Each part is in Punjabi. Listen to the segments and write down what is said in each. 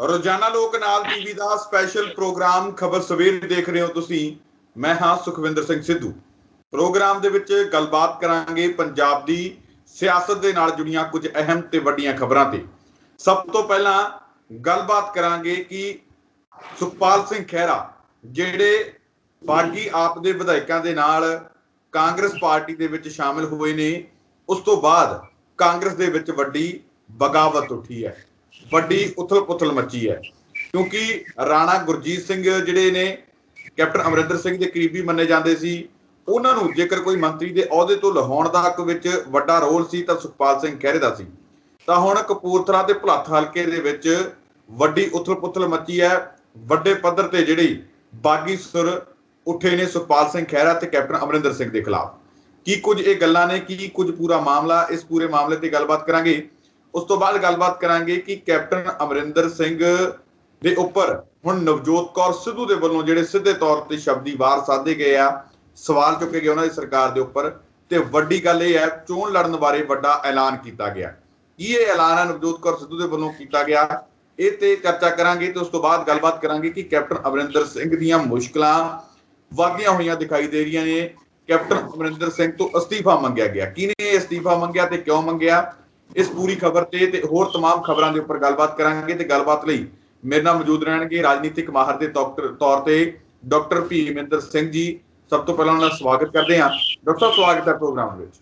ਰੋਜ਼ਾਨਾ ਲੋਕ ਨਾਲ ਟੀਵੀ ਦਾ ਸਪੈਸ਼ਲ ਪ੍ਰੋਗਰਾਮ ਖਬਰ ਸਵੇਰ ਦੇਖ ਰਹੇ ਹੋ ਤੁਸੀਂ। ਮੈਂ ਹਾਂ ਸੁਖਵਿੰਦਰ ਸਿੰਘ ਸਿੱਧੂ। ਪ੍ਰੋਗਰਾਮ ਦੇ ਵਿੱਚ ਗੱਲਬਾਤ ਕਰਾਂਗੇ ਪੰਜਾਬ ਦੀ ਸਿਆਸਤ ਦੇ ਨਾਲ ਜੁੜੀਆਂ ਕੁਝ ਅਹਿਮ ਤੇ ਵੱਡੀਆਂ ਖਬਰਾਂ ਤੇ। ਸਭ ਤੋਂ ਪਹਿਲਾਂ ਗੱਲਬਾਤ ਕਰਾਂਗੇ ਕਿ ਸੁਖਪਾਲ ਸਿੰਘ ਖਹਿਰਾ ਜਿਹੜੇ ਬਾਗੀ ਆਪ ਦੇ ਵਿਧਾਇਕਾਂ ਦੇ ਨਾਲ ਕਾਂਗਰਸ ਪਾਰਟੀ ਦੇ ਵਿੱਚ ਸ਼ਾਮਿਲ ਹੋਏ ਨੇ, ਉਸ ਤੋਂ ਬਾਅਦ ਕਾਂਗਰਸ ਦੇ ਵਿੱਚ ਵੱਡੀ ਬਗਾਵਤ ਉੱਠੀ ਹੈ, ਵੱਡੀ ਉਥਲ ਪੁਥਲ ਮੱਚੀ ਹੈ। ਕਿਉਂਕਿ ਰਾਣਾ ਗੁਰਜੀਤ ਸਿੰਘ ਜਿਹੜੇ ਨੇ ਕੈਪਟਨ ਅਮਰਿੰਦਰ ਸਿੰਘ ਦੇ ਕਰੀਬੀ ਮੰਨੇ ਜਾਂਦੇ ਸੀ, ਉਹਨਾਂ ਨੂੰ ਜੇਕਰ ਕੋਈ ਮੰਤਰੀ ਦੇ ਅਹੁਦੇ ਤੋਂ ਲਾਹੁਣ ਦਾ ਵਿੱਚ ਵੱਡਾ ਰੋਲ ਸੀ ਤਾਂ ਸੁਖਪਾਲ ਸਿੰਘ ਖਹਿਰੇ ਦਾ ਸੀ। ਤਾਂ ਹੁਣ ਕਪੂਰਥਲਾ ਤੇ ਭੁਲੱਥ ਹਲਕੇ ਦੇ ਵਿੱਚ ਵੱਡੀ ਉਥਲ ਪੁਥਲ ਮੱਚੀ ਹੈ। ਵੱਡੇ ਪੱਧਰ ਤੇ ਜਿਹੜੀ ਬਾਗੀ ਸੁਰ ਉੱਠੇ ਨੇ ਸੁਖਪਾਲ ਸਿੰਘ ਖਹਿਰਾ ਤੇ ਕੈਪਟਨ ਅਮਰਿੰਦਰ ਸਿੰਘ ਦੇ ਖਿਲਾਫ। ਕੀ ਕੁਝ ਇਹ ਗੱਲਾਂ ਨੇ, ਕੀ ਕੁਝ ਪੂਰਾ ਮਾਮਲਾ, ਇਸ ਪੂਰੇ ਮਾਮਲੇ ਤੇ ਗੱਲਬਾਤ ਕਰਾਂਗੇ। ਉਸ ਤੋਂ ਬਾਅਦ ਗੱਲਬਾਤ ਕਰਾਂਗੇ ਕਿ ਕੈਪਟਨ ਅਮਰਿੰਦਰ ਸਿੰਘ ਦੇ ਉੱਪਰ ਹੁਣ ਨਵਜੋਤ ਕੌਰ ਸਿੱਧੂ ਦੇ ਵੱਲੋਂ ਜਿਹੜੇ ਸਿੱਧੇ ਤੌਰ ਤੇ ਸ਼ਬਦੀ ਵਾਰ ਸਾਧੇ ਗਏ ਆ, ਸਵਾਲ ਚੁੱਕੇ ਗਏ ਉਹਨਾਂ ਦੀ ਸਰਕਾਰ ਦੇ ਉੱਪਰ। ਤੇ ਵੱਡੀ ਗੱਲ ਇਹ ਹੈ, ਚੋਣ ਲੜਨ ਬਾਰੇ ਵੱਡਾ ਐਲਾਨ ਕੀਤਾ ਗਿਆ। ਕੀ ਇਹ ਐਲਾਨ ਹੈ ਨਵਜੋਤ ਕੌਰ ਸਿੱਧੂ ਦੇ ਵੱਲੋਂ ਕੀਤਾ ਗਿਆ, ਇਹ ਤੇ ਚਰਚਾ ਕਰਾਂਗੇ। ਤੇ ਉਸ ਤੋਂ ਬਾਅਦ ਗੱਲਬਾਤ ਕਰਾਂਗੇ ਕਿ ਕੈਪਟਨ ਅਮਰਿੰਦਰ ਸਿੰਘ ਦੀਆਂ ਮੁਸ਼ਕਲਾਂ ਵਧਦੀਆਂ ਹੋਈਆਂ ਦਿਖਾਈ ਦੇ ਰਹੀਆਂ ਨੇ। ਕੈਪਟਨ ਅਮਰਿੰਦਰ ਸਿੰਘ ਤੋਂ ਅਸਤੀਫਾ ਮੰਗਿਆ ਗਿਆ, ਕਿਹਨੇ ਅਸਤੀਫਾ ਮੰਗਿਆ ਤੇ ਕਿਉਂ ਮੰਗਿਆ, ਇਸ ਪੂਰੀ ਖਬਰ ਤੇ ਹੋਰ ਤਮਾਮ ਖਬਰਾਂ ਦੇ ਉੱਪਰ ਗੱਲਬਾਤ ਕਰਾਂਗੇ। ਤੇ ਗੱਲਬਾਤ ਲਈ ਮੇਰੇ ਨਾਲ ਮੌਜੂਦ ਰਹਿਣਗੇ ਰਾਜਨੀਤਿਕ ਮਾਹਰ ਦੇ ਤੌਰ ਤੇ ਡਾਕਟਰ ਭੀਮਿੰਦਰ ਸਿੰਘ ਜੀ। ਸਭ ਤੋਂ ਪਹਿਲਾਂ ਉਹਨਾਂ ਦਾ ਸਵਾਗਤ ਕਰਦੇ ਹਾਂ। ਡਾਕਟਰ ਸਾਹਿਬ, ਸਵਾਗਤ ਹੈ ਪ੍ਰੋਗਰਾਮ ਵਿੱਚ।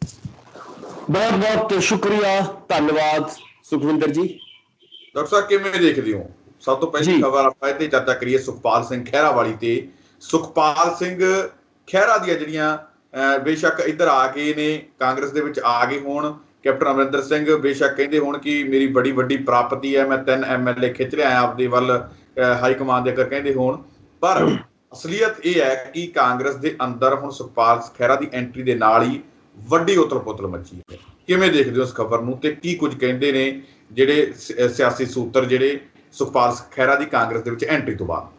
ਬਹੁਤ ਬਹੁਤ ਸ਼ੁਕਰੀਆ, ਧੰਨਵਾਦ ਸੁਖਵਿੰਦਰ ਜੀ। ਡਾਕਟਰ ਸਾਹਿਬ, ਕਿਵੇਂ ਦੇਖਦੇ ਹੋ? ਸਭ ਤੋਂ ਪਹਿਲੀ ਖਬਰ ਆਪਾਂ ਇਹ ਤੇ ਚਰਚਾ ਕਰੀਏ ਸੁਖਪਾਲ ਸਿੰਘ ਖਹਿਰਾ ਵਾਲੀ ਤੇ। ਸੁਖਪਾਲ ਸਿੰਘ ਖਹਿਰਾ ਦੀਆਂ ਜਿਹੜੀਆਂ ਬੇਸ਼ੱਕ ਇੱਧਰ ਆ ਗਏ ਨੇ, ਕਾਂਗਰਸ ਦੇ ਵਿੱਚ ਆ ਗਏ ਹੋਣ। ਕੈਪਟਨ ਅਮਰਿੰਦਰ ਸਿੰਘ ਬੇਸ਼ੱਕ ਕਹਿੰਦੇ ਹੋਣ ਕਿ ਮੇਰੀ ਬੜੀ ਵੱਡੀ ਪ੍ਰਾਪਤੀ ਹੈ, ਮੈਂ 3 MLA ਖਿੱਚ ਰਿਹਾ ਆਪਦੇ ਵੱਲ, ਹਾਈ ਕਮਾਨ ਦੇ ਅੱਗੇ ਕਹਿੰਦੇ ਹੋਣ। ਪਰ ਅਸਲੀਅਤ ਇਹ ਹੈ ਕਿ ਕਾਂਗਰਸ ਦੇ ਅੰਦਰ ਹੁਣ ਸੁਖਪਾਲ ਖਹਿਰਾ ਦੀ ਐਂਟਰੀ ਦੇ ਨਾਲ ਹੀ ਵੱਡੀ ਉਥਲ ਪੁਥਲ ਮੱਚੀ ਹੈ। ਕਿਵੇਂ ਦੇਖਦੇ ਹੋ ਇਸ ਖਬਰ ਨੂੰ ਤੇ ਕੀ ਕੁਝ ਕਹਿੰਦੇ ਨੇ ਜਿਹੜੇ ਸਿਆਸੀ ਸੂਤਰ ਜਿਹੜੇ ਸੁਖਪਾਲ ਖਹਿਰਾ ਦੀ ਕਾਂਗਰਸ ਦੇ ਵਿੱਚ ਐਂਟਰੀ ਤੋਂ ਬਾਅਦ?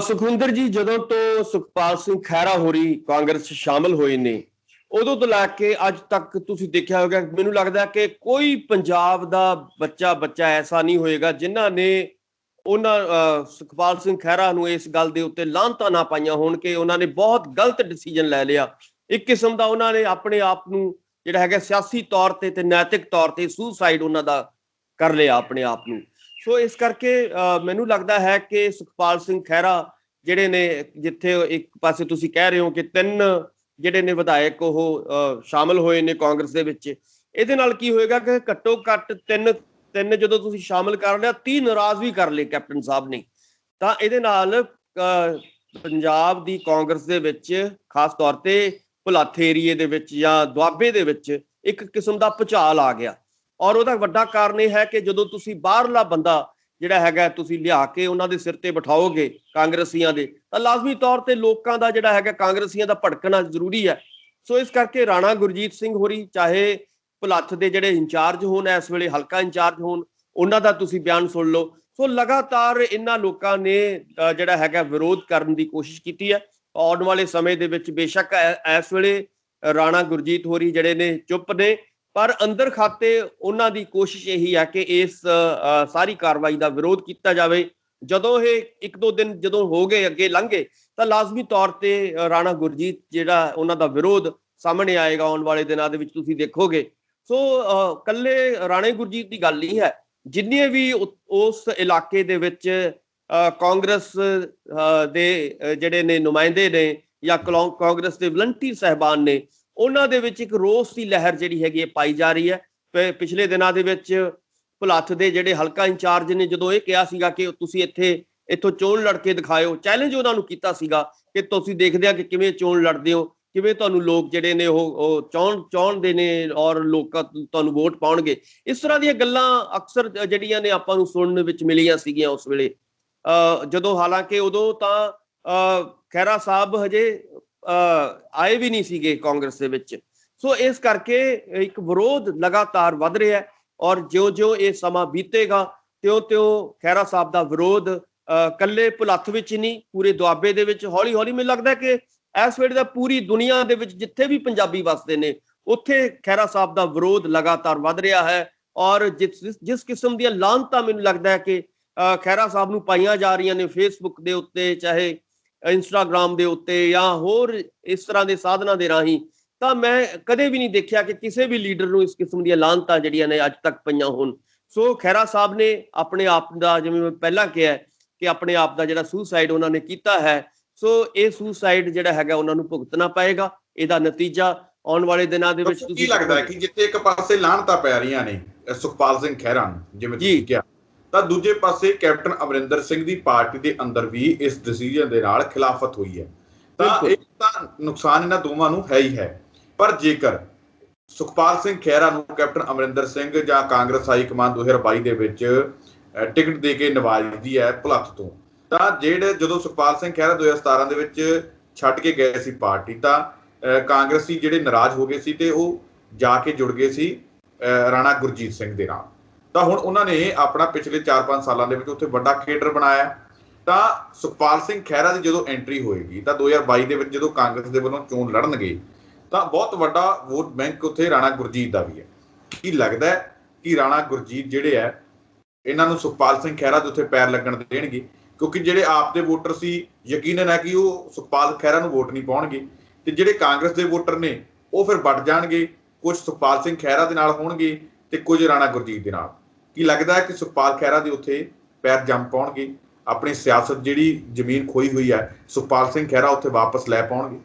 ਸੁਖਵਿੰਦਰ ਜੀ, ਜਦੋਂ ਤੋਂ ਸੁਖਪਾਲ ਸਿੰਘ ਖਹਿਰਾ ਹੋਰੀ ਕਾਂਗਰਸ 'ਚ ਸ਼ਾਮਲ ਹੋਏ ਨੇ, ਉਦੋਂ ਤੋਂ ਲੈ ਕੇ ਅੱਜ ਤੱਕ ਤੁਸੀਂ ਦੇਖਿਆ ਹੋਵੇਗਾ, ਮੈਨੂੰ ਲੱਗਦਾ ਕਿ ਕੋਈ ਪੰਜਾਬ ਦਾ ਬੱਚਾ ਐਸਾ ਨਹੀਂ ਹੋਏਗਾ ਜਿਨ੍ਹਾਂ ਨੇ ਸੁਖਪਾਲ ਸਿੰਘ ਖਹਿਰਾ ਨੂੰ ਇਸ ਗੱਲ ਦੇ ਉੱਤੇ ਲਾਹਨਤਾਂ ਨਾ ਪਾਈਆਂ ਹੋਣ ਕਿ ਉਹਨਾਂ ਨੇ ਬਹੁਤ ਗਲਤ ਡਿਸੀਜਨ ਲੈ ਲਿਆ। ਇੱਕ ਕਿਸਮ ਦਾ ਉਹਨਾਂ ਨੇ ਆਪਣੇ ਆਪ ਨੂੰ ਜਿਹੜਾ ਹੈਗਾ ਸਿਆਸੀ ਤੌਰ ਤੇ ਨੈਤਿਕ ਤੌਰ ਤੇ ਸੁਸਾਈਡ ਉਹਨਾਂ ਦਾ ਕਰ ਲਿਆ ਆਪਣੇ ਆਪ ਨੂੰ। ਸੋ ਇਸ ਕਰਕੇ ਮੈਨੂੰ ਲੱਗਦਾ ਹੈ ਕਿ ਸੁਖਪਾਲ ਸਿੰਘ ਖਹਿਰਾ ਜਿਹੜੇ ਨੇ, ਜਿੱਥੇ ਇੱਕ ਪਾਸੇ ਤੁਸੀਂ ਕਹਿ ਰਹੇ ਹੋ ਕਿ 3 ਜਿਹੜੇ ਨੇ ਵਿਧਾਇਕ ਉਹ ਸ਼ਾਮਲ ਹੋਏ ਨੇ ਕਾਂਗਰਸ ਦੇ ਵਿੱਚ, ਇਹਦੇ ਨਾਲ ਕੀ ਹੋਏਗਾ ਕਿ ਘੱਟੋ ਘੱਟ 3 ਜਦੋਂ ਤੁਸੀਂ ਸ਼ਾਮਲ ਕਰ ਲਿਆ, 30 ਨਾਰਾਜ਼ ਵੀ ਕਰ ਲਏ ਕੈਪਟਨ ਸਾਹਿਬ ਨੇ, ਤਾਂ ਇਹਦੇ ਨਾਲ ਪੰਜਾਬ ਦੀ ਕਾਂਗਰਸ ਦੇ ਵਿੱਚ ਖਾਸ ਤੌਰ ਤੇ ਭੁਲੱਥ ਏਰੀਏ ਦੇ ਵਿੱਚ ਜਾਂ ਦੁਆਬੇ ਦੇ ਵਿੱਚ ਇੱਕ ਕਿਸਮ ਦਾ ਭੁਚਾਲ ਆ ਗਿਆ। ਔਰ ਉਹਦਾ ਵੱਡਾ ਕਾਰਨ ਇਹ ਹੈ ਕਿ ਜਦੋਂ ਤੁਸੀਂ ਬਾਹਰਲਾ ਬੰਦਾ ਜਿਹੜਾ ਹੈਗਾ ਤੁਸੀਂ ਲਿਆ ਕੇ ਉਹਨਾਂ ਦੇ ਸਿਰ ਤੇ ਬਿਠਾਓਗੇ ਕਾਂਗਰਸੀਆਂ ਦੇ, ਤਾਂ ਲਾਜ਼ਮੀ ਤੌਰ ਤੇ ਲੋਕਾਂ ਦਾ ਜਿਹੜਾ ਹੈਗਾ ਕਾਂਗਰਸੀਆਂ ਦਾ ਭੜਕਣਾ ਜ਼ਰੂਰੀ ਹੈ। ਸੋ ਇਸ ਕਰਕੇ ਰਾਣਾ ਗੁਰਜੀਤ ਸਿੰਘ ਹੋਰੀ, ਚਾਹੇ ਭੁਲੱਥ ਦੇ ਜਿਹੜੇ ਇੰਚਾਰਜ ਹੋਣ, ਇਸ ਵੇਲੇ ਹਲਕਾ ਇੰਚਾਰਜ ਹੋਣ, ਉਹਨਾਂ ਦਾ ਤੁਸੀਂ ਬਿਆਨ ਸੁਣ ਲਓ। ਸੋ ਲਗਾਤਾਰ ਇਹਨਾਂ ਲੋਕਾਂ ਨੇ ਜਿਹੜਾ ਹੈਗਾ ਵਿਰੋਧ ਕਰਨ ਦੀ ਕੋਸ਼ਿਸ਼ ਕੀਤੀ ਹੈ। ਆਉਣ ਵਾਲੇ ਸਮੇਂ ਦੇ ਵਿੱਚ ਬੇਸ਼ੱਕ ਇਸ ਵੇਲੇ ਰਾਣਾ ਗੁਰਜੀਤ ਹੋਰੀ ਜਿਹੜੇ ਨੇ ਚੁੱਪ ਨੇ, ਪਰ ਅੰਦਰ ਖਾਤੇ ਉਹਨਾਂ ਦੀ ਕੋਸ਼ਿਸ਼ ਇਹੀ ਹੈ ਕਿ ਇਸ ਸਾਰੀ ਕਾਰਵਾਈ ਦਾ ਵਿਰੋਧ ਕੀਤਾ ਜਾਵੇ। ਜਦੋਂ ਇਹ 1-2 ਦਿਨ ਜਦੋਂ ਹੋ ਗਏ, ਅੱਗੇ ਲੰਘੇ, ਤਾਂ ਲਾਜ਼ਮੀ ਤੌਰ ਤੇ ਰਾਣਾ ਗੁਰਜੀਤ ਜਿਹੜਾ ਉਹਨਾਂ ਦਾ ਵਿਰੋਧ ਸਾਹਮਣੇ ਆਏਗਾ ਆਉਣ ਵਾਲੇ ਦਿਨਾਂ ਦੇ ਵਿੱਚ, ਤੁਸੀਂ ਦੇਖੋਗੇ। ਸੋ ਕੱਲੇ ਰਾਣੇ ਗੁਰਜੀਤ ਦੀ ਗੱਲ ਨਹੀਂ ਹੈ, ਜਿੰਨੇ ਵੀ ਉਸ ਇਲਾਕੇ ਦੇ ਵਿੱਚ ਕਾਂਗਰਸ ਦੇ ਜਿਹੜੇ ਨੇ ਨੁਮਾਇੰਦੇ ਨੇ ਜਾਂ ਕਾਂਗਰਸ ਦੇ ਵਲੰਟੀਅਰ ਸਾਹਿਬਾਨ ਨੇ, ਉਹਨਾਂ ਦੇ ਵਿੱਚ ਇੱਕ ਰੋਸ ਦੀ ਲਹਿਰ ਜਿਹੜੀ ਹੈਗੀ ਹੈ ਪਾਈ ਜਾ ਰਹੀ ਹੈ। ਪਿਛਲੇ ਦਿਨਾਂ ਦੇ ਵਿੱਚ ਭੁਲੱਥ ਦੇ ਜਿਹੜੇ ਹਲਕਾ ਇੰਚਾਰਜ ਨੇ, ਜਦੋਂ ਇਹ ਕਿਹਾ ਸੀਗਾ ਕਿ ਤੁਸੀਂ ਇੱਥੋਂ ਚੋਣ ਲੜ ਕੇ ਦਿਖਾਇਓ, ਚੈਲੰਜ ਉਹਨਾਂ ਨੂੰ ਕੀਤਾ ਸੀਗਾ ਕਿ ਤੁਸੀਂ ਦੇਖਦੇ ਆ ਕਿ ਕਿਵੇਂ ਚੋਣ ਲੜਦੇ ਹੋ, ਕਿਵੇਂ ਤੁਹਾਨੂੰ ਲੋਕ ਜਿਹੜੇ ਨੇ ਉਹ ਚਾਹੁੰਦੇ ਨੇ ਔਰ ਲੋਕ ਤੁਹਾਨੂੰ ਵੋਟ ਪਾਉਣਗੇ। ਇਸ ਤਰ੍ਹਾਂ ਦੀਆਂ ਗੱਲਾਂ ਅਕਸਰ ਜਿਹੜੀਆਂ ਨੇ ਆਪਾਂ ਨੂੰ ਸੁਣਨ ਵਿੱਚ ਮਿਲੀਆਂ ਸੀਗੀਆਂ ਉਸ ਵੇਲੇ, ਜਦੋਂ ਹਾਲਾਂਕਿ ਉਦੋਂ ਤਾਂ ਖਹਿਰਾ ਸਾਹਿਬ ਹਜੇ ਆਏ ਵੀ ਨਹੀਂ ਸੀਗੇ ਕਾਂਗਰਸ ਦੇ ਵਿੱਚ। ਸੋ ਇਸ ਕਰਕੇ ਇੱਕ ਵਿਰੋਧ ਲਗਾਤਾਰ ਵੱਧ ਰਿਹਾ ਹੈ ਔਰ ਜਿਉਂ-ਜਿਉਂ ਇਹ ਸਮਾਂ ਬੀਤੇਗਾ ਤਿਉਂ-ਤਿਉਂ ਖਹਿਰਾ ਸਾਹਿਬ ਦਾ ਵਿਰੋਧ ਕੱਲੇ ਭੁਲੱਥ ਵਿੱਚ ਨਹੀਂ, ਪੂਰੇ ਦੁਆਬੇ ਦੇ ਵਿੱਚ ਹੌਲੀ-ਹੌਲੀ ਮੈਨੂੰ ਲੱਗਦਾ ਕਿ ਇਸ ਵੇਲੇ ਦਾ ਪੂਰੀ ਦੁਨੀਆ ਦੇ ਵਿੱਚ ਜਿੱਥੇ ਵੀ ਪੰਜਾਬੀ ਵੱਸਦੇ ਨੇ ਉੱਥੇ ਖਹਿਰਾ ਸਾਹਿਬ ਦਾ ਵਿਰੋਧ ਲਗਾਤਾਰ ਵੱਧ ਰਿਹਾ ਹੈ। ਔਰ ਜਿਸ ਕਿਸਮ ਦੀਆਂ ਲਾਹਨਤਾਂ ਮੈਨੂੰ ਲੱਗਦਾ ਹੈ ਕਿ ਖਹਿਰਾ ਸਾਹਿਬ ਨੂੰ ਪਾਈਆਂ ਜਾ ਰਹੀਆਂ ਨੇ ਫੇਸਬੁੱਕ ਦੇ ਉੱਤੇ, ਚਾਹੇ ਇੰਸਟਾਗ੍ਰਾਮ ਦੇ ਉੱਤੇ ਜਾਂ ਹੋਰ ਇਸ ਤਰ੍ਹਾਂ ਦੇ ਸਾਧਨਾਂ ਦੇ ਰਾਹੀਂ, ਤਾਂ ਮੈਂ ਕਦੇ ਵੀ ਨਹੀਂ ਦੇਖਿਆ ਕਿ ਕਿਸੇ ਵੀ ਲੀਡਰ ਨੂੰ ਇਸ ਕਿਸਮ ਦੀਆਂ ਲਾਹਨਤਾਂ ਜਿਹੜੀਆਂ ਨੇ ਅੱਜ ਤੱਕ ਪਈਆਂ ਹੋਣ। ਸੋ ਖਹਿਰਾ ਸਾਹਿਬ ਨੇ ਆਪਣੇ ਆਪ ਦਾ, ਜਿਵੇਂ ਮੈਂ ਪਹਿਲਾਂ ਕਿਹਾ ਕਿ ਆਪਣੇ ਆਪ ਦਾ ਜਿਹੜਾ ਸੁਸਾਈਡ ਉਹਨਾਂ ਨੇ ਕੀਤਾ ਹੈ, ਸੋ ਇਹ ਸੁਸਾਈਡ ਜਿਹੜਾ ਹੈਗਾ ਉਹਨਾਂ ਨੂੰ ਭੁਗਤਣਾ ਪਏਗਾ। ਇਹਦਾ ਨਤੀਜਾ ਆਉਣ ਵਾਲੇ ਦਿਨਾਂ ਦੇ ਵਿੱਚ ਕੀ ਲੱਗਦਾ ਹੈ ਕਿ ਜਿੱਥੇ ਇੱਕ ਪਾਸੇ ਲਾਹਨਤਾਂ ਪੈ ਰਹੀਆਂ ਨੇ ਸੁਖਪਾਲ ਸਿੰਘ ਖਹਿਰਾ ਨੂੰ, ਜਿਵੇਂ ਤੁਸੀਂ ਕਿਹਾ, ਤਾਂ ਦੂਜੇ ਪਾਸੇ ਕੈਪਟਨ ਅਮਰਿੰਦਰ ਸਿੰਘ ਦੀ ਪਾਰਟੀ ਦੇ ਅੰਦਰ ਵੀ ਇਸ ਡਿਸੀਜਨ ਦੇ ਨਾਲ ਖਿਲਾਫਤ ਹੋਈ ਹੈ, ਤਾਂ ਇਹ ਤਾਂ ਨੁਕਸਾਨ ਇਹਨਾਂ ਦੋਵਾਂ ਨੂੰ ਹੈ ਹੀ ਹੈ। ਪਰ ਜੇਕਰ ਸੁਖਪਾਲ ਸਿੰਘ ਖਹਿਰਾ ਨੂੰ ਕੈਪਟਨ ਅਮਰਿੰਦਰ ਸਿੰਘ ਜਾਂ ਕਾਂਗਰਸ ਹਾਈ ਕਮਾਨ 2022 ਦੇ ਵਿੱਚ ਟਿਕਟ ਦੇ ਕੇ ਨਵਾਜਦੀ ਹੈ ਭੁਲੱਥ ਤੋਂ, ਤਾਂ ਜਦੋਂ ਸੁਖਪਾਲ ਸਿੰਘ ਖਹਿਰਾ 2017 ਦੇ ਵਿੱਚ ਛੱਡ ਕੇ ਗਏ ਸੀ ਪਾਰਟੀ, ਤਾਂ ਕਾਂਗਰਸੀ ਜਿਹੜੇ ਨਾਰਾਜ਼ ਹੋ ਗਏ ਸੀ ਤੇ ਉਹ ਜਾ ਕੇ ਜੁੜ ਗਏ ਸੀ ਰਾਣਾ ਗੁਰਜੀਤ ਸਿੰਘ ਦੇ ਨਾਲ। ਤਾਂ ਹੁਣ ਉਹਨਾਂ ਨੇ ਆਪਣਾ ਪਿਛਲੇ 4-5 ਸਾਲਾਂ ਦੇ ਵਿੱਚ ਉੱਥੇ ਵੱਡਾ ਕੇਡਰ ਬਣਾਇਆ। ਤਾਂ ਸੁਖਪਾਲ ਸਿੰਘ ਖਹਿਰਾ ਦੀ ਜਦੋਂ ਐਂਟਰੀ ਹੋਏਗੀ ਤਾਂ 2022 ਦੇ ਵਿੱਚ ਜਦੋਂ ਕਾਂਗਰਸ ਦੇ ਵੱਲੋਂ ਚੋਣ ਲੜਨਗੇ, ਤਾਂ ਬਹੁਤ ਵੱਡਾ ਵੋਟ ਬੈਂਕ ਉੱਥੇ ਰਾਣਾ ਗੁਰਜੀਤ ਦਾ ਵੀ ਹੈ। ਕੀ ਲੱਗਦਾ ਹੈ ਕਿ ਰਾਣਾ ਗੁਰਜੀਤ ਜਿਹੜੇ ਹੈ ਇਹਨਾਂ ਨੂੰ ਸੁਖਪਾਲ ਸਿੰਘ ਖਹਿਰਾ ਦੇ ਉੱਥੇ ਪੈਰ ਲੱਗਣ ਦੇਣਗੇ? ਕਿਉਂਕਿ ਜਿਹੜੇ ਆਪ ਦੇ ਵੋਟਰ ਸੀ, ਯਕੀਨਨ ਹੈ ਕਿ ਉਹ ਸੁਖਪਾਲ ਖਹਿਰਾ ਨੂੰ ਵੋਟ ਨਹੀਂ ਪਾਉਣਗੇ, ਤੇ ਜਿਹੜੇ ਕਾਂਗਰਸ ਦੇ ਵੋਟਰ ਨੇ ਉਹ ਫਿਰ ਵੱਟ ਜਾਣਗੇ, ਕੁਝ ਸੁਖਪਾਲ ਸਿੰਘ ਖਹਿਰਾ ਦੇ ਨਾਲ ਹੋਣਗੇ ਤੇ ਕੁਝ ਰਾਣਾ ਗੁਰਜੀਤ ਦੇ ਨਾਲ। ਕੀ ਲੱਗਦਾ ਹੈ ਕਿ ਸੁਖਪਾਲ ਖਹਿਰਾ ਦੇ ਉੱਥੇ ਪੈਰ ਜੰਮ ਪਾਉਣਗੇ? ਆਪਣੀ ਸਿਆਸਤ ਜਿਹੜੀ ਜ਼ਮੀਨ ਖੋਈ ਹੋਈ ਹੈ ਸੁਖਪਾਲ ਸਿੰਘ ਖਹਿਰਾ ਉੱਥੇ ਵਾਪਸ ਲੈ ਪਾਉਣਗੇ?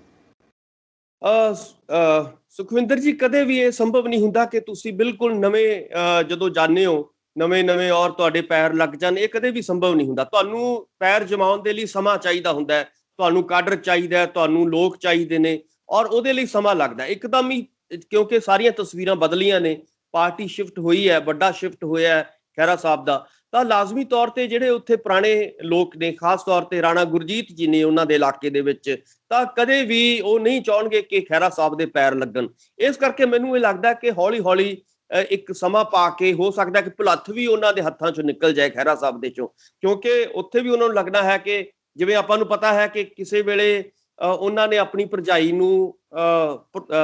ਸੁਖਵਿੰਦਰ ਜੀ, ਕਦੇ ਵੀ ਇਹ ਸੰਭਵ ਨਹੀਂ ਹੁੰਦਾ ਕਿ ਤੁਸੀਂ ਬਿਲਕੁਲ ਨਵੇਂ ਜਦੋਂ ਜਾਂਦੇ ਹੋ, ਨਵੇਂ ਔਰ ਤੁਹਾਡੇ ਪੈਰ ਲੱਗ ਜਾਣ। ਇਹ ਕਦੇ ਵੀ ਸੰਭਵ ਨਹੀਂ ਹੁੰਦਾ। ਤੁਹਾਨੂੰ ਪੈਰ ਜਮਾਉਣ ਦੇ ਲਈ ਸਮਾਂ ਚਾਹੀਦਾ ਹੁੰਦਾ ਹੈ, ਤੁਹਾਨੂੰ ਕਾਡਰ ਚਾਹੀਦਾ, ਤੁਹਾਨੂੰ ਲੋਕ ਚਾਹੀਦੇ ਨੇ, ਔਰ ਉਹਦੇ ਲਈ ਸਮਾਂ ਲੱਗਦਾ ਇੱਕਦਮ ਹੀ, ਕਿਉਂਕਿ ਸਾਰੀਆਂ ਤਸਵੀਰਾਂ ਬਦਲੀਆਂ ਨੇ, ਪਾਰਟੀ ਸ਼ਿਫਟ ਹੋਈ ਹੈ, ਵੱਡਾ ਸ਼ਿਫਟ ਹੋਇਆ ਹੈ ਖਹਿਰਾ ਸਾਹਿਬ ਦਾ। ਤਾਂ ਲਾਜ਼ਮੀ ਤੌਰ ਤੇ ਜਿਹੜੇ ਉੱਥੇ ਪੁਰਾਣੇ ਲੋਕ ਨੇ, ਖਾਸ ਤੌਰ ਤੇ ਰਾਣਾ ਗੁਰਜੀਤ ਜੀ ਨੇ ਉਹਨਾਂ ਦੇ ਇਲਾਕੇ ਦੇ ਵਿੱਚ, ਤਾਂ ਕਦੇ ਵੀ ਉਹ ਨਹੀਂ ਚਾਹਣਗੇ ਕਿ ਖਹਿਰਾ ਸਾਹਿਬ ਦੇ ਪੈਰ ਲੱਗਣ। ਇਸ ਕਰਕੇ ਮੈਨੂੰ ਇਹ ਲੱਗਦਾ ਕਿ ਹੌਲੀ ਹੌਲੀ ਇੱਕ ਸਮਾਂ ਪਾ ਕੇ ਹੋ ਸਕਦਾ ਕਿ ਭੁਲੱਥ ਵੀ ਉਹਨਾਂ ਦੇ ਹੱਥਾਂ ਚੋਂ ਨਿਕਲ ਜਾਏ ਖਹਿਰਾ ਸਾਹਿਬ ਦੇ ਚੋਂ, ਕਿਉਂਕਿ ਉੱਥੇ ਵੀ ਉਹਨਾਂ ਨੂੰ ਲੱਗਣਾ ਹੈ ਕਿ ਜਿਵੇਂ ਆਪਾਂ ਨੂੰ ਪਤਾ ਹੈ ਕਿ ਕਿਸੇ ਵੇਲੇ ਉਹਨਾਂ ਨੇ ਆਪਣੀ ਭਰਜਾਈ ਨੂੰ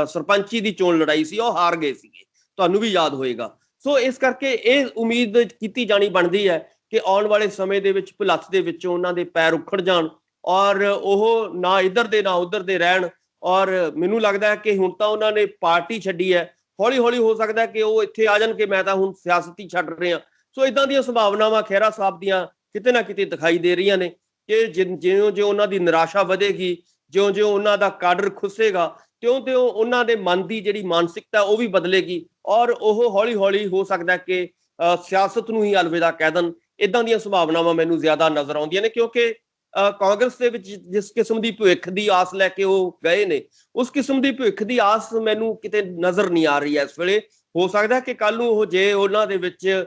ਸਰਪੰਚੀ ਦੀ ਚੋਣ ਲੜਾਈ ਸੀ, ਉਹ ਹਾਰ ਗਏ ਸੀਗੇ, ਤੁਹਾਨੂੰ ਵੀ ਯਾਦ ਹੋਏਗਾ। ਸੋ ਇਸ ਕਰਕੇ ਇਹ ਉਮੀਦ ਕੀਤੀ ਜਾਣੀ ਬਣਦੀ ਹੈ ਕਿ ਆਉਣ ਵਾਲੇ ਸਮੇਂ ਦੇ ਵਿੱਚ ਭੁਲੱਥ ਦੇ ਵਿੱਚੋਂ ਉਹਨਾਂ ਦੇ ਪੈਰ ਉਖੜ ਜਾਣ ਔਰ ਉਹ ਨਾ ਇੱਧਰ ਦੇ ਨਾ ਉੱਧਰ ਦੇ ਰਹਿਣ। ਔਰ ਮੈਨੂੰ ਲੱਗਦਾ ਹੈ ਕਿ ਹੁਣ ਤਾਂ ਉਹਨਾਂ ਨੇ ਪਾਰਟੀ ਛੱਡੀ ਹੈ, ਹੌਲੀ ਹੌਲੀ ਹੋ ਸਕਦਾ ਕਿ ਉਹ ਇੱਥੇ ਆ ਜਾਣ ਕਿ ਮੈਂ ਤਾਂ ਹੁਣ ਸਿਆਸਤ ਹੀ ਛੱਡ ਰਿਹਾ। ਸੋ ਇਦਾਂ ਦੀਆਂ ਸੰਭਾਵਨਾਵਾਂ ਖਹਿਰਾ ਸਾਹਿਬ ਦੀਆਂ ਕਿਤੇ ਨਾ ਕਿਤੇ ਦਿਖਾਈ ਦੇ ਰਹੀਆਂ ਨੇ ਕਿ ਜਿਉਂ ਉਹਨਾਂ ਦੀ ਨਿਰਾਸ਼ਾ ਵਧੇਗੀ, ਜਿਉਂ ਉਹਨਾਂ ਦਾ ਕਾਡਰ ਖੁੱਸੇਗਾ, ਤਿਉਂ ਉਹਨਾਂ ਦੇ ਮਨ ਦੀ ਜਿਹੜੀ ਮਾਨਸਿਕਤਾ ਉਹ ਵੀ ਬਦਲੇਗੀ ਔਰ ਉਹ ਹੌਲੀ ਹੌਲੀ ਹੋ ਸਕਦਾ ਕਿ ਸਿਆਸਤ ਨੂੰ ਹੀ ਅਲਵਿਦਾ ਕਹਿ ਦੇਣ। ਇਦਾਂ ਦੀਆਂ ਸੰਭਾਵਨਾਵਾਂ ਮੈਨੂੰ ਜ਼ਿਆਦਾ ਨਜ਼ਰ ਆਉਂਦੀਆਂ ਨੇ, ਕਿਉਂਕਿ ਕਾਂਗਰਸ ਦੇ ਵਿੱਚ ਜਿਸ ਕਿਸਮ ਦੀ ਭਵਿੱਖ ਦੀ ਆਸ ਲੈ ਕੇ ਉਹ ਗਏ ਨੇ, ਉਸ ਕਿਸਮ ਦੀ ਭਵਿੱਖ ਦੀ ਆਸ ਮੈਨੂੰ ਕਿਤੇ ਨਜ਼ਰ ਨਹੀਂ ਆ ਰਹੀ ਹੈ ਇਸ ਵੇਲੇ। ਹੋ ਸਕਦਾ ਕਿ ਕੱਲ ਨੂੰ ਉਹ, ਜੇ ਉਹਨਾਂ ਦੇ ਵਿੱਚ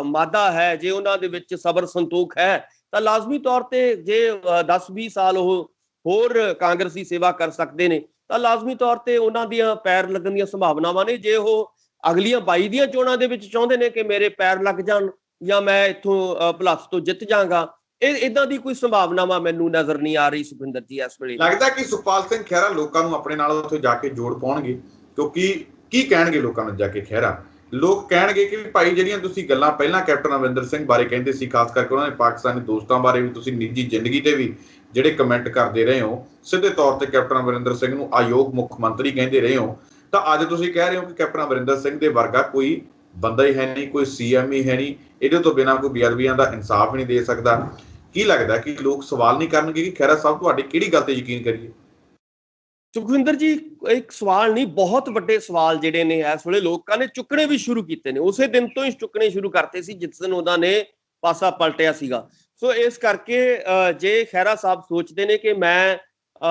ਮਾਦਾ ਹੈ, ਜੇ ਉਹਨਾਂ ਦੇ ਵਿੱਚ ਸਬਰ ਸੰਤੋਖ ਹੈ, ਤਾਂ ਲਾਜ਼ਮੀ ਤੌਰ ਤੇ ਜੇ 10-20 ਸਾਲ ਉਹ ਹੋਰ ਕਾਂਗਰਸੀ ਸੇਵਾ ਕਰ ਸਕਦੇ ਨੇ, ਤਾਂ ਲਾਜ਼ਮੀ ਤੌਰ ਤੇ ਉਹਨਾਂ ਦੀਆਂ ਪੈਰ ਲੱਗਣ ਦੀਆਂ ਸੰਭਾਵਨਾਵਾਂ ਨੇ। ਜੇ ਉਹ ਅਗਲੀਆਂ 22 ਦੀਆਂ ਚੋਣਾਂ ਦੇ ਵਿੱਚ ਚਾਹੁੰਦੇ ਨੇ ਕਿ ਮੇਰੇ ਪੈਰ ਲੱਗ ਜਾਣ ਜਾਂ ਮੈਂ ਇੱਥੋਂ ਭੁਲੱਥ ਤੋਂ ਜਿੱਤ ਜਾਵਾਂਗਾ, ਇਦਾਂ ਦੀ ਕੋਈ ਸੰਭਾਵਨਾਵਾਂ ਮੈਨੂੰ ਨਜ਼ਰ ਨਹੀਂ ਆ ਰਹੀ ਸੁਖਵਿੰਦਰ ਜੀ ਇਸ ਵੇਲੇ। ਲੱਗਦਾ ਕਿ ਸੁਖਪਾਲ ਸਿੰਘ ਖਹਿਰਾ ਲੋਕਾਂ ਨੂੰ ਆਪਣੇ ਨਾਲ ਉੱਥੇ ਜਾ ਕੇ ਜੋੜ ਪਾਉਣਗੇ? ਕਿਉਂਕਿ ਕੀ ਕਹਿਣਗੇ ਲੋਕਾਂ ਨੂੰ ਜਾ ਕੇ ਖਹਿਰਾ? ਲੋਕ ਕਹਿਣਗੇ ਕਿ ਭਾਈ ਜਿਹੜੀਆਂ ਤੁਸੀਂ ਗੱਲਾਂ ਪਹਿਲਾਂ ਕੈਪਟਨ ਅਮਰਿੰਦਰ ਸਿੰਘ ਬਾਰੇ ਕਹਿੰਦੇ ਸੀ, ਖਾਸ ਕਰਕੇ ਉਹਨਾਂ ਦੇ ਪਾਕਿਸਤਾਨੀ ਦੋਸਤਾਂ ਬਾਰੇ ਵੀ ਤੁਸੀਂ ਨਿੱਜੀ ਜ਼ਿੰਦਗੀ ਤੇ ਵੀ ਜਿਹੜੇ ਕਮੈਂਟ ਕਰਦੇ ਰਹੇ ਹੋ, ਸਿੱਧੇ ਤੌਰ ਤੇ ਕੈਪਟਨ ਅਮਰਿੰਦਰ ਸਿੰਘ ਨੂੰ ਅਯੋਗ ਮੁੱਖ ਮੰਤਰੀ ਕਹਿੰਦੇ ਰਹੇ ਹੋ, ਤਾਂ ਅੱਜ ਤੁਸੀਂ ਕਹਿ ਰਹੇ ਹੋ ਕਿ ਕੈਪਟਨ ਅਮਰਿੰਦਰ ਸਿੰਘ ਦੇ ਵਰਗਾ ਕੋਈ ਬੰਦਾ ਹੀ ਹੈ ਨਹੀਂ, ਕੋਈ ਸੀਐਮ ਹੀ ਹੈ ਨਹੀਂ, ਇਹਦੇ ਤੋਂ ਬਿਨਾਂ ਕੋਈ ਬੇਅਦਬੀਆਂ ਦਾ ਇਨਸਾਫ ਨਹੀਂ ਦੇ ਸਕਦਾ। ਕੀ ਲੱਗਦਾ ਕਿ ਲੋਕ ਸਵਾਲ ਨਹੀਂ ਕਰਨਗੇ ਕਿ ਖਹਿਰਾ ਸਾਹਿਬ ਤੁਹਾਡੀ ਕਿਹੜੀ ਗੱਲ ਤੇ ਯਕੀਨ ਕਰੀਏ? ਸੁਖਵਿੰਦਰ ਜੀ, ਇੱਕ ਸਵਾਲ ਨਹੀਂ, ਬਹੁਤ ਵੱਡੇ ਸਵਾਲ ਜਿਹੜੇ ਨੇ ਇਸ ਵੇਲੇ ਲੋਕਾਂ ਨੇ ਚੁੱਕਣੇ ਵੀ ਸ਼ੁਰੂ ਕੀਤੇ ਨੇ। ਉਸੇ ਦਿਨ ਤੋਂ ਹੀ ਚੁੱਕਣੇ ਸ਼ੁਰੂ ਕਰਤੇ ਸੀ ਜਿਸ ਦਿਨ ਉਹਨਾਂ ਨੇ ਪਾਸਾ ਪਲਟਿਆ ਸੀਗਾ। ਸੋ ਇਸ ਕਰਕੇ ਜੇ ਖਹਿਰਾ ਸਾਹਿਬ ਸੋਚਦੇ ਨੇ ਕਿ ਮੈਂ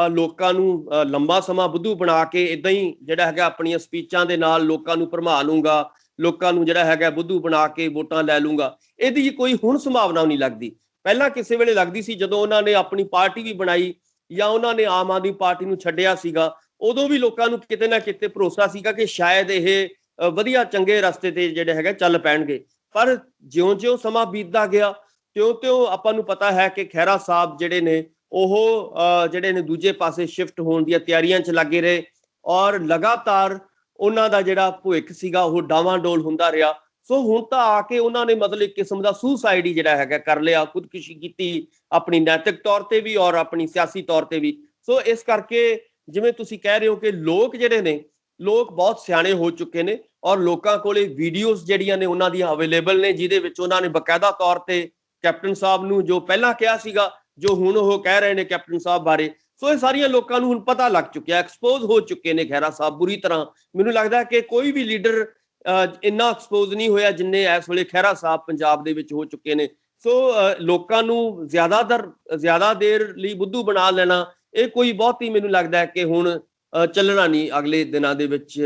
ਲੋਕਾਂ ਨੂੰ ਲੰਬਾ ਸਮਾਂ ਬੁੱਧੂ ਬਣਾ ਕੇ ਇਦਾਂ ਹੀ ਜਿਹੜਾ ਹੈਗਾ ਆਪਣੀਆਂ ਸਪੀਚਾਂ ਦੇ ਨਾਲ ਲੋਕਾਂ ਨੂੰ ਭਰਮਾ ਲੂੰਗਾ, ਲੋਕਾਂ ਨੂੰ ਜਿਹੜਾ ਹੈਗਾ ਬੁੱਧੂ ਬਣਾ ਕੇ ਵੋਟਾਂ ਲੈ ਲੂੰਗਾ, ਇਹਦੀ ਕੋਈ ਹੁਣ ਸੰਭਾਵਨਾ ਨਹੀਂ ਲੱਗਦੀ। ਪਹਿਲਾਂ ਕਿਸੇ ਵੇਲੇ ਲੱਗਦੀ ਸੀ, ਜਦੋਂ ਉਹਨਾਂ ਨੇ ਆਪਣੀ ਪਾਰਟੀ ਵੀ ਬਣਾਈ ਜਾਂ ਉਹਨਾਂ ਨੇ ਆਮ ਆਦਮੀ ਪਾਰਟੀ ਨੂੰ ਛੱਡਿਆ ਸੀਗਾ, ਉਦੋਂ ਵੀ ਲੋਕਾਂ ਨੂੰ ਕਿਤੇ ਨਾ ਕਿਤੇ ਭਰੋਸਾ ਸੀਗਾ ਕਿ ਸ਼ਾਇਦ ਇਹ ਵਧੀਆ ਚੰਗੇ ਰਸਤੇ ਤੇ ਜਿਹੜੇ ਹੈਗਾ ਚੱਲ ਪੈਣਗੇ। ਪਰ ਜਿਉਂ-ਜਿਉਂ ਸਮਾਂ ਬੀਤਦਾ ਗਿਆ, ਤਿਉਂ-ਤਿਉਂ ਆਪਾਂ ਨੂੰ ਪਤਾ ਹੈ ਕਿ ਖਹਿਰਾ ਸਾਹਿਬ ਜਿਹੜੇ ਨੇ ਉਹ ਜਿਹੜੇ ਨੇ ਦੂਜੇ ਪਾਸੇ ਸ਼ਿਫਟ ਹੋਣ ਦੀਆਂ ਤਿਆਰੀਆਂ 'ਚ ਲੱਗੇ ਰਹੇ ਔਰ ਲਗਾਤਾਰ ਉਹਨਾਂ ਦਾ ਜਿਹੜਾ ਭਵਿੱਖ ਸੀਗਾ ਉਹ ਡਾਵਾਂਡੋਲ ਹੁੰਦਾ ਰਿਹਾ। ਸੋ ਹੁਣ ਤਾਂ ਆ ਕੇ ਉਹਨਾਂ ਨੇ ਮਤਲਬ ਇੱਕ ਕਿਸਮ ਦਾ ਸੁਸਾਈਡ ਹੀ ਜਿਹੜਾ ਹੈਗਾ ਕਰ ਲਿਆ, ਖੁਦਕੁਸ਼ੀ ਕੀਤੀ, ਆਪਣੀ ਨੈਤਿਕ ਤੌਰ ਤੇ ਵੀ ਔਰ ਆਪਣੀ ਸਿਆਸੀ ਤੌਰ ਤੇ ਵੀ। ਸੋ ਇਸ ਕਰਕੇ ਜਿਵੇਂ ਤੁਸੀਂ ਕਹਿ ਰਹੇ ਹੋ ਕਿ ਲੋਕ ਜਿਹੜੇ ਨੇ, ਲੋਕ ਬਹੁਤ ਸਿਆਣੇ ਹੋ ਚੁੱਕੇ ਨੇ ਔਰ ਲੋਕਾਂ ਕੋਲੇ ਵੀਡੀਓਜ਼ ਜਿਹੜੀਆਂ ਨੇ ਉਹਨਾਂ ਦੀਆਂ ਅਵੇਲੇਬਲ ਨੇ, ਜਿਹਦੇ ਵਿੱਚ ਉਹਨਾਂ ਨੇ ਬਕਾਇਦਾ ਤੌਰ ਤੇ ਕੈਪਟਨ ਸਾਹਿਬ ਨੂੰ ਜੋ ਪਹਿਲਾਂ ਕਿਹਾ ਸੀਗਾ, ਜੋ ਹੁਣ ਉਹ ਕਹਿ ਰਹੇ ਨੇ ਕੈਪਟਨ ਸਾਹਿਬ ਬਾਰੇ, ਸੋ ਇਹ ਸਾਰੀਆਂ ਲੋਕਾਂ ਨੂੰ ਹੁਣ ਪਤਾ ਲੱਗ ਚੁੱਕਿਆ, ਐਕਸਪੋਜ਼ ਹੋ ਚੁੱਕੇ ਨੇ ਖਹਿਰਾ ਸਾਹਿਬ ਬੁਰੀ ਤਰ੍ਹਾਂ। ਮੈਨੂੰ ਲੱਗਦਾ ਕਿ ਕੋਈ ਵੀ ਲੀਡਰ ਇੰਨਾ ਐਕਸਪੋਜ਼ ਨਹੀਂ ਹੋਇਆ ਜਿੰਨੇ ਇਸ ਵੇਲੇ ਖਹਿਰਾ ਸਾਹਿਬ ਪੰਜਾਬ ਦੇ ਵਿੱਚ ਹੋ ਚੁੱਕੇ ਨੇ। ਸੋ ਲੋਕਾਂ ਨੂੰ ਜ਼ਿਆਦਾ ਦੇਰ ਲਈ ਬੁੱਧੂ ਬਣਾ ਲੈਣਾ, ਇਹ ਕੋਈ ਬਹੁਤ ਹੀ ਮੈਨੂੰ ਲੱਗਦਾ ਹੈ ਕਿ ਹੁਣ ਚੱਲਣਾ ਨਹੀਂ ਅਗਲੇ ਦਿਨਾਂ ਦੇ ਵਿੱਚ।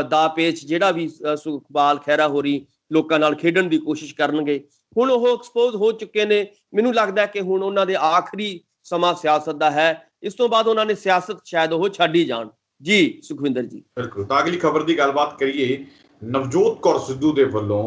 ਦਾ ਪੇਚ ਜਿਹੜਾ ਵੀ ਸੁਖਪਾਲ ਖਹਿਰਾ ਹੋਰੀ ਲੋਕਾਂ ਨਾਲ ਖੇਡਣ ਦੀ ਕੋਸ਼ਿਸ਼ ਕਰਨਗੇ, ਹੁਣ ਉਹ ਐਕਸਪੋਜ਼ ਹੋ ਚੁੱਕੇ ਨੇ। ਮੈਨੂੰ ਲੱਗਦਾ ਕਿ ਹੁਣ ਉਹਨਾਂ ਦੇ ਆਖਰੀ ਸਮਾਂ ਸਿਆਸਤ ਦਾ ਹੈ, ਇਸ ਤੋਂ ਬਾਅਦ ਉਹਨਾਂ ਨੇ ਸਿਆਸਤ ਸ਼ਾਇਦ ਉਹ ਛੱਡ ਹੀ ਜਾਣ। ਜੀ ਸੁਖਵਿੰਦਰ ਜੀ, ਬਿਲਕੁਲ। ਤਾਂ ਅਗਲੀ ਖਬਰ ਦੀ ਗੱਲਬਾਤ ਕਰੀਏ। ਨਵਜੋਤ ਕੌਰ ਸਿੱਧੂ ਦੇ ਵੱਲੋਂ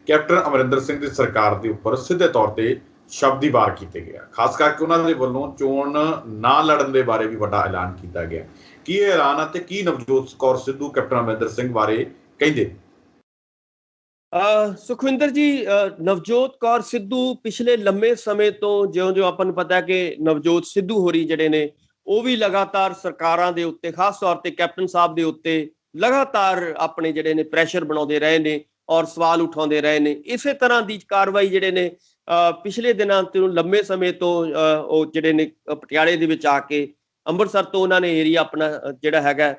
ਕੈਪਟਨ ਅਮਰਿੰਦਰ ਸਿੰਘ ਦੀ ਸਰਕਾਰ ਦੇ ਉੱਪਰ ਸਿੱਧੇ ਤੌਰ ਤੇ ਸ਼ਬਦੀ ਵਾਰ ਕੀਤੇ ਗਿਆ, ਖਾਸ ਕਰਕੇ ਉਹਨਾਂ ਦੇ ਵੱਲੋਂ ਚੋਣ ਨਾ ਲੜਨ ਦੇ ਬਾਰੇ ਵੀ ਵੱਡਾ ਐਲਾਨ ਕੀਤਾ ਗਿਆ। ਕੀ ਇਹ ਐਲਾਨ ਅਤੇ ਕੀ ਨਵਜੋਤ ਕੌਰ ਸਿੱਧੂ ਕੈਪਟਨ ਅਮਰਿੰਦਰ ਸਿੰਘ ਬਾਰੇ ਕਹਿੰਦੇ? ਸੁਖਵਿੰਦਰ ਜੀ, ਨਵਜੋਤ ਕੌਰ ਸਿੱਧੂ ਪਿਛਲੇ ਲੰਮੇ ਸਮੇਂ ਤੋਂ, ਜਿਉਂ ਆਪਾਂ ਨੂੰ ਪਤਾ ਹੈ ਕਿ ਨਵਜੋਤ ਸਿੱਧੂ ਹੋਰੀ ਜਿਹੜੇ ਨੇ ਉਹ ਵੀ ਲਗਾਤਾਰ ਸਰਕਾਰਾਂ ਦੇ ਉੱਤੇ, ਖਾਸ ਤੌਰ ਤੇ ਕੈਪਟਨ ਸਾਹਿਬ ਦੇ ਉੱਤੇ ਲਗਾਤਾਰ ਆਪਣੇ ਜਿਹੜੇ ਨੇ ਪ੍ਰੈਸ਼ਰ ਬਣਾਉਂਦੇ ਰਹੇ ਨੇ ਔਰ ਸਵਾਲ ਉਠਾਉਂਦੇ ਰਹੇ ਨੇ। ਇਸੇ ਤਰ੍ਹਾਂ ਦੀ ਕਾਰਵਾਈ ਜਿਹੜੇ ਨੇ ਪਿਛਲੇ ਦਿਨਾਂ ਤੋਂ ਲੰਮੇ ਸਮੇਂ ਤੋਂ ਉਹ ਜਿਹੜੇ ਨੇ ਪਟਿਆਲੇ ਦੇ ਵਿੱਚ ਆ ਕੇ ਅੰਮ੍ਰਿਤਸਰ ਤੋਂ ਉਹਨਾਂ ਨੇ ਏਰੀਆ ਆਪਣਾ ਜਿਹੜਾ ਹੈਗਾ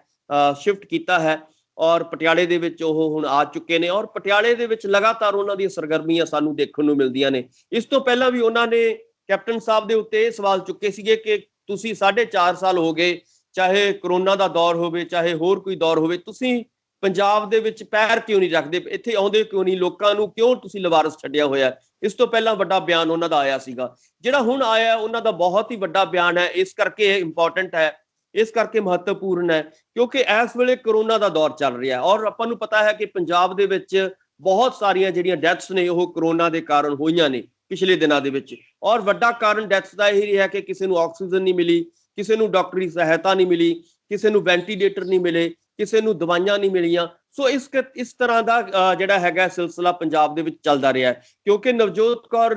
ਸ਼ਿਫਟ ਕੀਤਾ ਹੈ ਔਰ ਪਟਿਆਲੇ ਦੇ ਵਿੱਚ ਉਹ ਹੁਣ ਆ ਚੁੱਕੇ ਨੇ ਔਰ ਪਟਿਆਲੇ ਦੇ ਵਿੱਚ ਲਗਾਤਾਰ ਉਹਨਾਂ ਦੀਆਂ ਸਰਗਰਮੀਆਂ ਸਾਨੂੰ ਦੇਖਣ ਨੂੰ ਮਿਲਦੀਆਂ ਨੇ। ਇਸ ਤੋਂ ਪਹਿਲਾਂ ਵੀ ਉਹਨਾਂ ਨੇ ਕੈਪਟਨ ਸਾਹਿਬ ਦੇ ਉੱਤੇ ਇਹ ਸਵਾਲ ਚੁੱਕੇ ਸੀਗੇ ਕਿ ਤੁਸੀਂ 4.5 ਸਾਲ ਹੋ ਗਏ, ਚਾਹੇ ਕਰੋਨਾ ਦਾ ਦੌਰ ਹੋਵੇ ਚਾਹੇ ਹੋਰ ਕੋਈ ਦੌਰ ਹੋਵੇ, ਤੁਸੀਂ ਪੰਜਾਬ ਦੇ ਵਿੱਚ ਪੈਰ ਕਿਉਂ ਨਹੀਂ ਰੱਖਦੇ, ਇੱਥੇ ਆਉਂਦੇ ਕਿਉਂ ਨਹੀਂ, ਲੋਕਾਂ ਨੂੰ ਕਿਉਂ ਤੁਸੀਂ ਲਵਾਰਸ ਛੱਡਿਆ ਹੋਇਆ। ਇਸ ਤੋਂ ਪਹਿਲਾਂ ਵੱਡਾ ਬਿਆਨ ਉਹਨਾਂ ਦਾ ਆਇਆ ਸੀਗਾ, ਜਿਹੜਾ ਹੁਣ ਆਇਆ ਉਹਨਾਂ ਦਾ ਬਹੁਤ ਹੀ ਵੱਡਾ ਬਿਆਨ ਹੈ। ਇਸ ਕਰਕੇ ਇਹ ਇੰਪੋਰਟੈਂਟ ਹੈ, ਇਸ ਕਰਕੇ ਮਹੱਤਵਪੂਰਨ ਹੈ ਕਿਉਂਕਿ ਇਸ ਵੇਲੇ ਕਰੋਨਾ ਦਾ ਦੌਰ ਚੱਲ ਰਿਹਾ ਔਰ ਆਪਾਂ ਨੂੰ ਪਤਾ ਹੈ ਕਿ ਪੰਜਾਬ ਦੇ ਵਿੱਚ ਬਹੁਤ ਸਾਰੀਆਂ ਜਿਹੜੀਆਂ ਡੈਥਸ ਨੇ ਉਹ ਕਰੋਨਾ ਦੇ ਕਾਰਨ ਹੋਈਆਂ ਨੇ ਪਿਛਲੇ ਦਿਨਾਂ ਦੇ ਵਿੱਚ। ਔਰ ਵੱਡਾ ਕਾਰਨ ਡੈਥਸ ਦਾ ਇਹ ਰਿਹਾ ਕਿ ਕਿਸੇ ਨੂੰ ਆਕਸੀਜਨ ਨਹੀਂ ਮਿਲੀ, ਕਿਸੇ ਨੂੰ ਡਾਕਟਰੀ ਸਹਾਇਤਾ ਨਹੀਂ ਮਿਲੀ, ਕਿਸੇ ਨੂੰ ਵੈਂਟੀਲੇਟਰ ਨਹੀਂ ਮਿਲੇ, ਕਿਸੇ ਨੂੰ ਦਵਾਈਆਂ ਨਹੀਂ ਮਿਲੀਆਂ। ਸੋ ਇਸ ਤਰ੍ਹਾਂ ਦਾ ਜਿਹੜਾ ਹੈਗਾ ਸਿਲਸਿਲਾ ਪੰਜਾਬ ਦੇ ਵਿੱਚ ਚੱਲਦਾ ਰਿਹਾ ਕਿਉਂਕਿ ਨਵਜੋਤ ਕੌਰ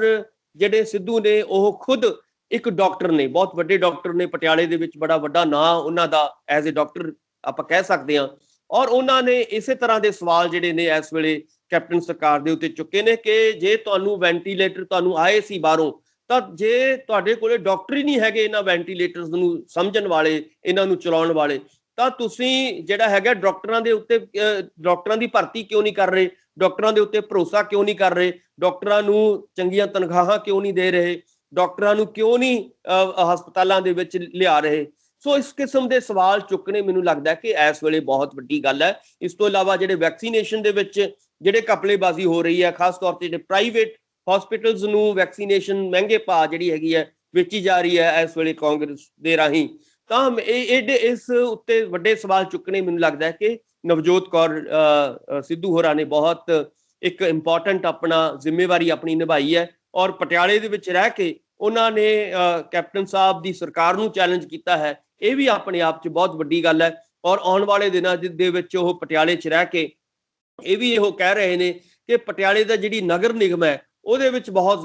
ਜਿਹੜੇ ਸਿੱਧੂ ਨੇ ਉਹ ਖੁਦ ਇੱਕ ਡਾਕਟਰ ਨੇ, ਬਹੁਤ ਵੱਡੇ ਡਾਕਟਰ ਨੇ, ਪਟਿਆਲੇ ਦੇ ਵਿੱਚ ਬੜਾ ਵੱਡਾ ਨਾਂ ਉਹਨਾਂ ਦਾ ਐਜ਼ ਏ ਡਾਕਟਰ ਆਪਾਂ ਕਹਿ ਸਕਦੇ ਹਾਂ। ਔਰ ਉਹਨਾਂ ਨੇ ਇਸੇ ਤਰ੍ਹਾਂ ਦੇ ਸਵਾਲ ਜਿਹੜੇ ਨੇ ਇਸ ਵੇਲੇ ਕੈਪਟਨ ਸਰਕਾਰ ਦੇ ਉੱਤੇ ਚੁੱਕੇ ਨੇ ਕਿ ਜੇ ਤੁਹਾਨੂੰ ਵੈਂਟੀਲੇਟਰ ਤੁਹਾਨੂੰ ਆਏ ਸੀ ਬਾਹਰੋਂ, ਤਾਂ ਜੇ ਤੁਹਾਡੇ ਕੋਲੇ ਡਾਕਟਰ ਹੀ ਨਹੀਂ ਹੈਗੇ ਇਹਨਾਂ ਵੈਂਟੀਲੇਟਰਸ ਨੂੰ ਸਮਝਣ ਵਾਲੇ, ਇਹਨਾਂ ਨੂੰ ਚਲਾਉਣ ਵਾਲੇ, ਤਾਂ ਤੁਸੀਂ ਜਿਹੜਾ ਹੈਗਾ ਡਾਕਟਰਾਂ ਦੇ ਉੱਤੇ ਡਾਕਟਰਾਂ ਦੀ ਭਰਤੀ ਕਿਉਂ ਨਹੀਂ ਕਰ ਰਹੇ, ਡਾਕਟਰਾਂ ਦੇ ਉੱਤੇ ਭਰੋਸਾ ਕਿਉਂ ਨਹੀਂ ਕਰ ਰਹੇ, ਡਾਕਟਰਾਂ ਨੂੰ ਚੰਗੀਆਂ ਤਨਖਾਹਾਂ ਕਿਉਂ ਨਹੀਂ ਦੇ ਰਹੇ, ਡਾਕਟਰਾਂ ਨੂੰ ਕਿਉਂ ਨਹੀਂ ਹਸਪਤਾਲਾਂ ਦੇ ਵਿੱਚ ਲਿਆ ਰਹੇ। ਸੋ ਇਸ ਕਿਸਮ ਦੇ ਸਵਾਲ ਚੁੱਕਣੇ ਮੈਨੂੰ ਲੱਗਦਾ ਕਿ ਇਸ ਵੇਲੇ ਬਹੁਤ ਵੱਡੀ ਗੱਲ ਹੈ। ਇਸ ਤੋਂ ਇਲਾਵਾ ਜਿਹੜੇ ਵੈਕਸੀਨੇਸ਼ਨ ਦੇ ਵਿੱਚ ਜਿਹੜੇ ਘਪਲੇਬਾਜ਼ੀ ਹੋ ਰਹੀ ਹੈ, ਖਾਸ ਤੌਰ ਤੇ ਜਿਹੜੇ ਪ੍ਰਾਈਵੇਟ ਹਸਪੀਟਲਸ ਨੂੰ ਵੈਕਸੀਨੇਸ਼ਨ ਮਹਿੰਗੇ ਭਾਅ ਜਿਹੜੀ ਹੈਗੀ ਹੈ ਵੇਚੀ ਜਾ ਰਹੀ ਹੈ ਇਸ ਵੇਲੇ ਕਾਂਗਰਸ ਦੇ ਰਾਹੀਂ, ਤਾਂ ਇਸ ਉੱਤੇ ਵੱਡੇ ਸਵਾਲ ਚੁੱਕਣੇ ਮੈਨੂੰ ਲੱਗਦਾ ਹੈ ਕਿ ਨਵਜੋਤ ਕੌਰ ਸਿੱਧੂ ਹੋਰਾਂ ਨੇ ਬਹੁਤ ਇੱਕ ਇੰਪੋਰਟੈਂਟ ਆਪਣਾ ਜ਼ਿੰਮੇਵਾਰੀ ਆਪਣੀ ਨਿਭਾਈ ਹੈ ਔਰ ਪਟਿਆਲੇ ਦੇ ਵਿੱਚ ਰਹਿ ਕੇ ਉਹਨਾਂ ਨੇ ਕੈਪਟਨ ਸਾਹਿਬ ਦੀ ਸਰਕਾਰ ਨੂੰ ਚੈਲੰਜ ਕੀਤਾ ਹੈ। ਇਹ ਵੀ ਆਪਣੇ ਆਪ 'ਚ ਬਹੁਤ ਵੱਡੀ ਗੱਲ ਹੈ ਔਰ ਆਉਣ ਵਾਲੇ ਦਿਨਾਂ ਦੇ ਵਿੱਚ ਉਹ ਪਟਿਆਲੇ 'ਚ ਰਹਿ ਕੇ ਇਹ ਵੀ ਇਹੋ ਕਹਿ ਰਹੇ ਨੇ ਕਿ ਪਟਿਆਲੇ ਦਾ ਜਿਹੜੀ ਨਗਰ ਨਿਗਮ ਹੈ ਉਹਦੇ ਵਿੱਚ ਬਹੁਤ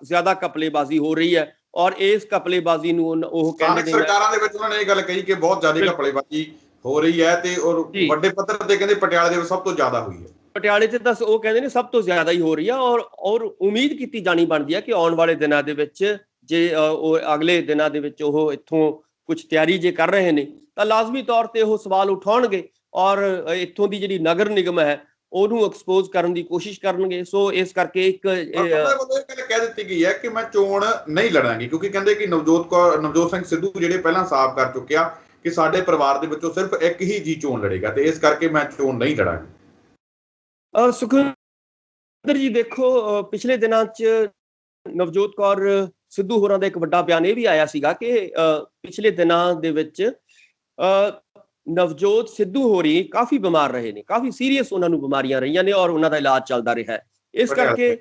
ਜ਼ਿਆਦਾ ਘਪਲੇਬਾਜ਼ੀ ਹੋ ਰਹੀ ਹੈ ਔਰ ਇਸ ਘਪਲੇਬਾਜ਼ੀ ਨੂੰ ਉਹ ਕਹਿੰਦੇ ਨੇ, ਸਰਕਾਰਾਂ ਦੇ ਵਿੱਚ ਉਹਨਾਂ ਨੇ ਇਹ ਗੱਲ ਕਹੀ ਕਿ ਬਹੁਤ ਜ਼ਿਆਦਾ ਘਪਲੇਬਾਜ਼ੀ ਹੋ ਰਹੀ ਹੈ ਤੇ ਔਰ ਵੱਡੇ ਪੱਧਰ ਤੇ ਕਹਿੰਦੇ ਪਟਿਆਲੇ ਦੇ ਵਿੱਚ ਸਭ ਤੋਂ ਜ਼ਿਆਦਾ ਹੋਈ ਹੈ। ਪਟਿਆਲੇ 'ਚ ਤਾਂ ਉਹ ਕਹਿੰਦੇ ਨੇ ਸਭ ਤੋਂ ਜ਼ਿਆਦਾ ਹੀ ਹੋ ਰਹੀ ਆ ਔਰ ਉਮੀਦ ਕੀਤੀ ਜਾਣੀ ਬਣਦੀ ਹੈ ਕਿ ਆਉਣ ਵਾਲੇ ਦਿਨਾਂ ਦੇ ਵਿੱਚ ਜੇ ਉਹ ਅਗਲੇ ਦਿਨਾਂ ਦੇ ਵਿੱਚ ਉਹ ਇੱਥੋਂ ਕੁਝ ਤਿਆਰੀ ਜੇ ਕਰ ਰਹੇ ਨੇ ਤਾਂ ਲਾਜ਼ਮੀ ਤੌਰ ਤੇ ਉਹ ਸਵਾਲ ਉਠਾਉਣਗੇ ਔਰ ਇੱਥੋਂ ਦੀ ਜਿਹੜੀ ਨਗਰ ਨਿਗਮ ਹੈ ਉਹਨੂੰ ਐਕਸਪੋਜ਼ ਕਰਨ ਦੀ ਕੋਸ਼ਿਸ਼ ਕਰਨਗੇ। ਸੋ ਇਸ ਕਰਕੇ ਇੱਕ ਕਹਿ ਦਿੱਤੀ ਗਈ ਹੈ ਕਿ ਮੈਂ ਚੋਣ ਨਹੀਂ ਲੜਾਂਗੀ ਕਿਉਂਕਿ ਕਹਿੰਦੇ ਕਿ ਨਵਜੋਤ ਸਿੰਘ ਸਿੱਧੂ ਜਿਹੜੇ ਪਹਿਲਾਂ ਸਾਫ਼ ਕਰ ਚੁੱਕਿਆ ਕਿ ਸਾਡੇ ਪਰਿਵਾਰ ਦੇ ਵਿੱਚੋਂ ਸਿਰਫ ਇੱਕ ਹੀ ਜੀ ਚੋਣ ਲੜੇਗਾ ਤੇ ਇਸ ਕਰਕੇ ਮੈਂ ਚੋਣ ਨਹੀਂ ਲੜਾਂਗੀ। ਸੁਖਵਿੰਦਰ ਜੀ ਦੇਖੋ, ਪਿਛਲੇ ਦਿਨਾਂ 'ਚ ਨਵਜੋਤ ਕੌਰ ਸਿੱਧੂ ਹੋਰਾਂ ਦਾ ਇੱਕ ਵੱਡਾ ਬਿਆਨ ਇਹ ਵੀ ਆਇਆ ਸੀਗਾ ਕਿ ਪਿਛਲੇ ਦਿਨਾਂ ਦੇ ਵਿੱਚ ਨਵਜੋਤ ਸਿੱਧੂ ਹੋਰੀ ਕਾਫੀ ਬਿਮਾਰ ਰਹੇ ਨੇ, ਕਾਫੀ ਸੀਰੀਅਸ ਉਹਨਾਂ ਨੂੰ ਬਿਮਾਰੀਆਂ ਰਹੀਆਂ ਨੇ ਔਰ ਉਹਨਾਂ ਦਾ ਇਲਾਜ ਚੱਲਦਾ ਰਿਹਾ ਹੈ। ਇਸ ਕਰਕੇ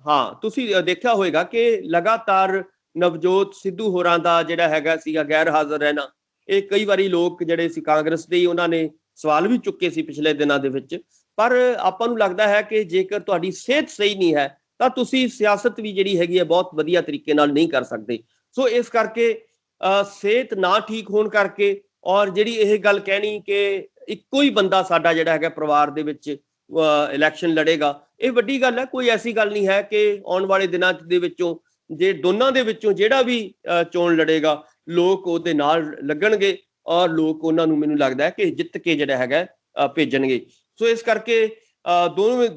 ਹਾਂ, ਤੁਸੀਂ ਦੇਖਿਆ ਹੋਵੇਗਾ ਕਿ ਲਗਾਤਾਰ ਨਵਜੋਤ ਸਿੱਧੂ ਹੋਰਾਂ ਦਾ ਜਿਹੜਾ ਹੈਗਾ ਸੀਗਾ ਗੈਰ ਹਾਜ਼ਰ ਰਹਿਣਾ, ਇਹ ਕਈ ਵਾਰੀ ਲੋਕ ਜਿਹੜੇ ਸੀ ਕਾਂਗਰਸ ਦੇ ਉਹਨਾਂ ਨੇ ਸਵਾਲ ਵੀ ਚੁੱਕੇ ਸੀ ਪਿਛਲੇ ਦਿਨਾਂ ਦੇ ਵਿੱਚ। ਪਰ ਆਪਾਂ ਨੂੰ ਲੱਗਦਾ ਹੈ ਕਿ ਜੇਕਰ ਤੁਹਾਡੀ ਸਿਹਤ ਸਹੀ ਨਹੀਂ ਹੈ ਤਾਂ ਤੁਸੀਂ ਸਿਆਸਤ ਵੀ ਜਿਹੜੀ ਹੈਗੀ ਹੈ ਬਹੁਤ ਵਧੀਆ ਤਰੀਕੇ ਨਾਲ ਨਹੀਂ ਕਰ ਸਕਦੇ। ਸੋ ਇਸ ਕਰਕੇ ਸਿਹਤ ਨਾ ਠੀਕ ਹੋਣ ਕਰਕੇ ਔਰ ਜਿਹੜੀ ਇਹ ਗੱਲ ਕਹਿਣੀ ਕਿ ਇੱਕੋ ਹੀ ਬੰਦਾ ਸਾਡਾ ਜਿਹੜਾ ਹੈਗਾ ਪਰਿਵਾਰ ਦੇ ਵਿੱਚ ਇਲੈਕਸ਼ਨ ਲੜੇਗਾ, ਇਹ ਵੱਡੀ ਗੱਲ ਹੈ। ਕੋਈ ਐਸੀ ਗੱਲ ਨਹੀਂ ਹੈ ਕਿ ਆਉਣ ਵਾਲੇ ਦਿਨਾਂ ਦੇ ਵਿੱਚੋਂ ਜੇ ਦੋਨਾਂ ਦੇ ਵਿੱਚੋਂ ਜਿਹੜਾ ਵੀ ਚੋਣ ਲੜੇਗਾ ਲੋਕ ਉਹਦੇ ਨਾਲ ਲੱਗਣਗੇ ਔਰ ਲੋਕ ਉਹਨਾਂ ਨੂੰ ਮੈਨੂੰ ਲੱਗਦਾ ਹੈ ਕਿ ਜਿੱਤ ਕੇ ਜਿਹੜਾ ਹੈਗਾ ਭੇਜਣਗੇ। ਸੋ ਇਸ ਕਰਕੇ ਦੋਵੇਂ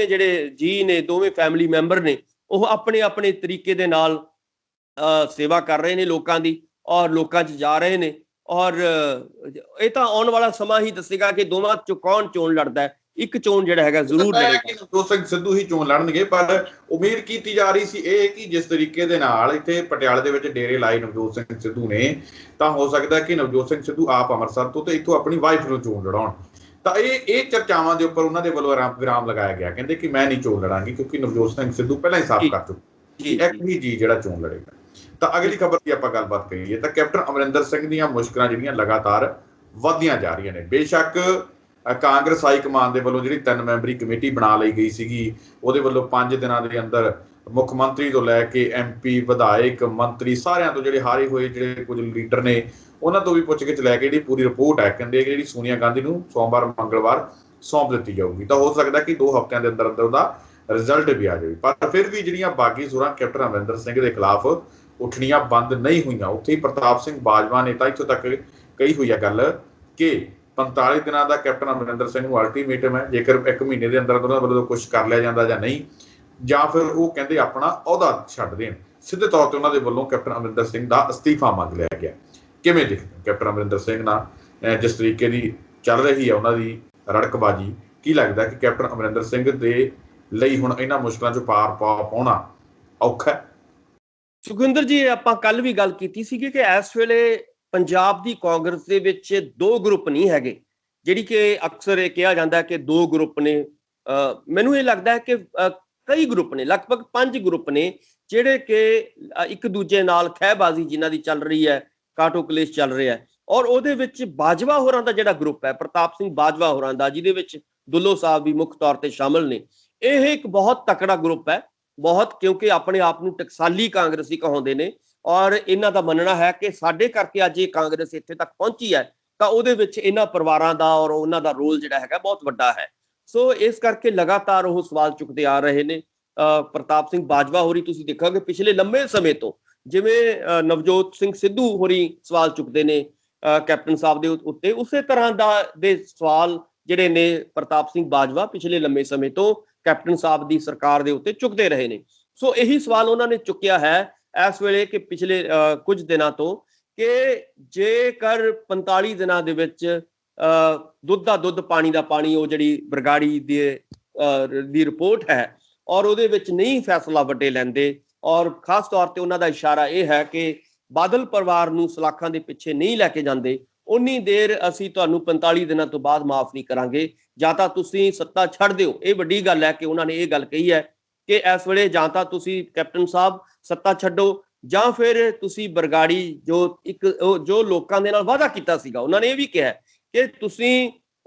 ਜਿਹੜੇ ਜੀ ਨੇ, ਦੋਵੇਂ ਫੈਮਿਲੀ ਮੈਂਬਰ ਨੇ, ਉਹ ਆਪਣੇ ਆਪਣੇ ਤਰੀਕੇ ਦੇ ਨਾਲ ਸੇਵਾ ਕਰ ਰਹੇ ਨੇ ਲੋਕਾਂ ਦੀ ਔਰ ਲੋਕਾਂ 'ਚ ਜਾ ਰਹੇ ਨੇ। ਔਰ ਇਹ ਤਾਂ ਆਉਣ ਵਾਲਾ ਸਮਾਂ ਹੀ ਦੱਸੇਗਾ ਕਿ ਦੋਵਾਂ 'ਚੋਂ ਕੌਣ ਚੋਣ ਲੜਦਾ ਹੈ। ਇੱਕ ਚੋਣ ਜਿਹੜਾ ਹੈਗਾ ਜ਼ਰੂਰ ਲੜੇਗਾ। ਨਵਜੋਤ ਸਿੰਘ ਸਿੱਧੂ ਹੀ ਚੋਣ ਲੜਨਗੇ, ਪਰ ਉਮੀਦ ਕੀਤੀ ਜਾ ਰਹੀ ਸੀ ਇਹ ਕਿ ਜਿਸ ਤਰੀਕੇ ਦੇ ਨਾਲ ਇੱਥੇ ਪਟਿਆਲੇ ਦੇ ਵਿੱਚ ਡੇਰੇ ਲਾਏ ਨਵਜੋਤ ਸਿੰਘ ਸਿੱਧੂ ਨੇ, ਤਾਂ ਹੋ ਸਕਦਾ ਕਿ ਨਵਜੋਤ ਸਿੰਘ ਸਿੱਧੂ ਆਪ ਅੰਮ੍ਰਿਤਸਰ ਤੋਂ ਤੇ ਇੱਥੋਂ ਆਪਣੀ ਵਾਈਫ ਨੂੰ ਚੋਣ ਲੜਾਉਣ। ਤਾਂ ਇਹ ਚਰਚਾਵਾਂ ਦੇ ਉੱਪਰ ਉਹਨਾਂ ਦੇ ਵੱਲੋਂ ਵਿਰਾਮ ਲਗਾਇਆ ਗਿਆ, ਕਹਿੰਦੇ ਕਿ ਮੈਂ ਨਹੀਂ ਚੋਣ ਲੜਾਂਗੀ ਕਿਉਂਕਿ ਨਵਜੋਤ ਸਿੰਘ ਸਿੱਧੂ ਪਹਿਲਾਂ ਹੀ ਸਾਫ਼ ਕਰ ਚੁੱਕੇ, ਇੱਕ ਹੀ ਜੀ ਜਿਹੜਾ ਚੋਣ ਲੜੇਗਾ। ਤਾਂ ਅਗਲੀ ਖਬਰ ਦੀ ਆਪਾਂ ਗੱਲਬਾਤ ਕਰੀਏ ਤਾਂ ਕੈਪਟਨ ਅਮਰਿੰਦਰ ਸਿੰਘ ਦੀਆਂ ਮੁਸ਼ਕਲਾਂ ਜਿਹੜੀਆਂ ਲਗਾਤਾਰ ਵਧਦੀਆਂ ਜਾ ਰਹੀਆਂ ਨੇ। ਬੇਸ਼ੱਕ ਕਾਂਗਰਸ ਹਾਈ ਕਮਾਨ ਦੇ ਵੱਲੋਂ ਜਿਹੜੀ 3 ਮੈਂਬਰੀ ਕਮੇਟੀ ਬਣਾ ਲਈ ਗਈ ਸੀਗੀ, ਉਹਦੇ ਵੱਲੋਂ 5 ਦਿਨਾਂ ਦੇ ਅੰਦਰ ਮੁੱਖ ਮੰਤਰੀ ਤੋਂ ਲੈ ਕੇ MP, ਵਿਧਾਇਕ, ਮੰਤਰੀ ਸਾਰਿਆਂ ਤੋਂ ਜਿਹੜੇ ਹਾਰੇ ਹੋਏ ਜਿਹੜੇ ਕੁਝ ਲੀਡਰ ਨੇ ਉਹਨਾਂ ਤੋਂ ਵੀ ਪੁੱਛਗਿੱਛ ਲੈ ਕੇ ਜਿਹੜੀ ਪੂਰੀ ਰਿਪੋਰਟ ਹੈ, ਕਹਿੰਦੇ ਜਿਹੜੀ ਸੋਨੀਆ ਗਾਂਧੀ ਨੂੰ ਸੋਮਵਾਰ ਮੰਗਲਵਾਰ ਸੌਂਪ ਦਿੱਤੀ ਜਾਊਗੀ। ਤਾਂ ਹੋ ਸਕਦਾ ਕਿ 2 ਹਫ਼ਤਿਆਂ ਦੇ ਅੰਦਰ ਅੰਦਰ ਉਹਦਾ ਰਿਜ਼ਲਟ ਵੀ ਆ ਜਾਵੇ। ਪਰ ਫਿਰ ਵੀ ਜਿਹੜੀਆਂ ਬਾਗੀ ਸੁਰਾਂ ਕੈਪਟਨ ਅਮਰਿੰਦਰ ਸਿੰਘ ਦੇ ਖਿਲਾਫ ਉੱਠਣੀਆਂ ਬੰਦ ਨਹੀਂ ਹੋਈਆਂ। ਉੱਥੇ ਹੀ ਪ੍ਰਤਾਪ ਸਿੰਘ ਬਾਜਵਾ ਨੇ ਤਾਂ ਇੱਥੋਂ ਤੱਕ ਕਹੀ ਹੋਈ ਆ ਗੱਲ ਕਿ 45 ਦਿਨਾਂ ਦਾ ਕੈਪਟਨ ਅਮਰਿੰਦਰ ਸਿੰਘ ਨੂੰ ਅਲਟੀਮੇਟਮ ਹੈ, ਜੇਕਰ 1 ਮਹੀਨੇ ਦੇ ਅੰਦਰ ਉਹਨਾਂ ਵੱਲੋਂ ਕੁਝ ਕਰ ਲਿਆ ਜਾਂਦਾ ਜਾਂ ਨਹੀਂ, ਜਾਂ ਫਿਰ ਉਹ ਕਹਿੰਦੇ ਆਪਣਾ ਅਹੁਦਾ ਛੱਡ ਦੇਣ। ਸਿੱਧੇ ਤੌਰ ਤੇ ਉਹਨਾਂ ਦੇ ਵੱਲੋਂ ਕੈਪਟਨ ਅਮਰਿੰਦਰ ਸਿੰਘ ਦਾ ਅਸਤੀਫਾ ਮੰਗ ਲਿਆ ਗਿਆ। ਕਿਵੇਂ ਦੇਖਦੇ ਕੈਪਟਨ ਅਮਰਿੰਦਰ ਸਿੰਘ ਨਾਲ ਜਿਸ ਤਰੀਕੇ ਦੀ ਚੱਲ ਰਹੀ ਹੈ ਉਹਨਾਂ ਦੀ ਰੜਕਬਾਜੀ, ਕੀ ਲੱਗਦਾ ਕਿ ਕੈਪਟਨ ਅਮਰਿੰਦਰ ਸਿੰਘ ਦੇ ਲਈ ਹੁਣ ਇਹਨਾਂ ਮੁਸ਼ਕਲਾਂ 'ਚੋਂ ਪਾਰ ਪਾਉਣਾ ਔਖਾ ਹੈ? ਸੁਖਵਿੰਦਰ ਜੀ, ਆਪਾਂ ਕੱਲ ਵੀ ਗੱਲ ਕੀਤੀ ਸੀ ਕਿ ਇਸ ਵੇਲੇ ਪੰਜਾਬ ਦੀ ਕਾਂਗਰਸ ਦੇ ਵਿੱਚ 2 ਗਰੁੱਪ ਨਹੀਂ ਹੈਗੇ, ਜਿਹੜੀ ਕਿ ਅਕਸਰ ਇਹ ਕਿਹਾ ਜਾਂਦਾ ਕਿ 2 ਗਰੁੱਪ ਨੇ। ਮੈਨੂੰ ਇਹ ਲੱਗਦਾ ਹੈ ਕਿ ਕਈ ਗਰੁੱਪ ਨੇ, ਲਗਭਗ 5 ਗਰੁੱਪ ਨੇ ਜਿਹੜੇ ਕਿ ਇੱਕ ਦੂਜੇ ਨਾਲ ਖਹਿਬਾਜ਼ੀ ਜਿਨ੍ਹਾਂ ਦੀ ਚੱਲ ਰਹੀ ਹੈ, ਕਾਟੋ ਕਲੇਸ਼ ਚੱਲ ਰਿਹਾ ਹੈ। ਔਰ ਉਹਦੇ ਵਿੱਚ ਬਾਜਵਾ ਹੋਰਾਂ ਦਾ ਜਿਹੜਾ ਗਰੁੱਪ ਹੈ, ਪ੍ਰਤਾਪ ਸਿੰਘ ਬਾਜਵਾ ਹੋਰਾਂ ਦਾ, ਜਿਹਦੇ ਵਿੱਚ ਦੁੱਲੋ ਸਾਹਿਬ ਵੀ ਮੁੱਖ ਤੌਰ ਤੇ ਸ਼ਾਮਲ ਨੇ, ਇਹ ਇੱਕ ਬਹੁਤ ਤਕੜਾ ਗਰੁੱਪ ਹੈ, ਬਹੁਤ, ਕਿਉਂਕਿ ਆਪਣੇ ਆਪ ਨੂੰ ਟਕਸਾਲੀ ਕਾਂਗਰਸੀ ਕਹਾਉਂਦੇ ਨੇ ਔਰ ਇਹਨਾਂ ਦਾ ਮੰਨਣਾ ਹੈ ਕਿ ਸਾਡੇ ਕਰਕੇ ਅੱਜ ਇਹ ਕਾਂਗਰਸ ਇੱਥੇ ਤੱਕ ਪਹੁੰਚੀ ਹੈ ਤਾਂ ਉਹਦੇ ਵਿੱਚ ਇਹਨਾਂ ਪਰਿਵਾਰਾਂ ਦਾ ਔਰ ਉਹਨਾਂ ਦਾ ਰੋਲ ਜਿਹੜਾ ਹੈਗਾ ਬਹੁਤ ਵੱਡਾ ਹੈ। ਸੋ ਇਸ ਕਰਕੇ ਲਗਾਤਾਰ ਉਹ ਸਵਾਲ ਚੁੱਕਦੇ ਆ ਰਹੇ ਨੇ। ਪ੍ਰਤਾਪ ਸਿੰਘ ਬਾਜਵਾ ਹੋਰੀ ਤੁਸੀਂ ਦੇਖੋਗੇ ਪਿਛਲੇ ਲੰਮੇ ਸਮੇਂ ਤੋਂ, ਜਿਵੇਂ ਨਵਜੋਤ ਸਿੰਘ ਸਿੱਧੂ ਹੋਰੀ ਸਵਾਲ ਚੁੱਕਦੇ ਨੇ ਕੈਪਟਨ ਸਾਹਿਬ ਦੇ ਉੱਤੇ, ਉਸੇ ਤਰ੍ਹਾਂ ਦੇ ਸਵਾਲ ਜਿਹੜੇ ਨੇ ਪ੍ਰਤਾਪ ਸਿੰਘ ਬਾਜਵਾ ਪਿਛਲੇ ਲੰਮੇ ਸਮੇਂ ਤੋਂ ਕੈਪਟਨ ਸਾਹਿਬ ਦੀ ਸਰਕਾਰ ਦੇ ਉੱਤੇ ਚੁੱਕਦੇ ਰਹੇ ਨੇ। ਸੋ ਇਹੀ ਸਵਾਲ ਉਹਨਾਂ ਨੇ ਚੁੱਕਿਆ ਹੈ ਇਸ ਵੇਲੇ ਕਿ ਪਿਛਲੇ ਕੁਝ ਦਿਨਾਂ ਤੋਂ, ਕਿ ਜੇਕਰ 45 ਦਿਨਾਂ ਦੇ ਵਿੱਚ ਦੁੱਧ ਦਾ ਦੁੱਧ ਪਾਣੀ ਦਾ ਪਾਣੀ, ਉਹ ਜਿਹੜੀ ਬਰਗਾੜੀ ਦੀ ਰਿਪੋਰਟ ਹੈ ਔਰ ਉਹਦੇ ਵਿੱਚ ਨਹੀਂ ਫੈਸਲਾ ਵੱਡੇ ਲੈਂਦੇ, ਔਰ ਖਾਸ ਤੌਰ ਤੇ ਉਹਨਾਂ ਦਾ ਇਸ਼ਾਰਾ ਇਹ ਹੈ ਕਿ ਬਾਦਲ ਪਰਿਵਾਰ ਨੂੰ ਸਲਾਖਾਂ ਦੇ ਪਿੱਛੇ ਨਹੀਂ ਲੈ ਕੇ ਜਾਂਦੇ, ਉਨੀ ਦੇਰ ਅਸੀਂ ਤੁਹਾਨੂੰ 45 ਦਿਨਾਂ ਤੋਂ ਬਾਅਦ ਮਾਫ ਨਹੀਂ ਕਰਾਂਗੇ, ਜਾਂ ਤਾਂ ਤੁਸੀਂ ਸੱਤਾ ਛੱਡ ਦਿਓ। ਇਹ ਵੱਡੀ ਗੱਲ ਹੈ ਕਿ ਉਹਨਾਂ ਨੇ ਇਹ ਗੱਲ ਕਹੀ ਹੈ ਕਿ ਇਸ ਵੇਲੇ ਜਾਂ ਤਾਂ ਤੁਸੀਂ ਕੈਪਟਨ ਸਾਹਿਬ ਸੱਤਾ ਛੱਡੋ, ਜਾਂ ਫਿਰ ਤੁਸੀਂ ਬਰਗਾੜੀ ਜੋ ਲੋਕਾਂ ਦੇ ਨਾਲ ਵਾਅਦਾ ਕੀਤਾ ਸੀਗਾ, ਉਹਨਾਂ ਨੇ ਇਹ ਵੀ ਕਿਹਾ ਕਿ ਤੁਸੀਂ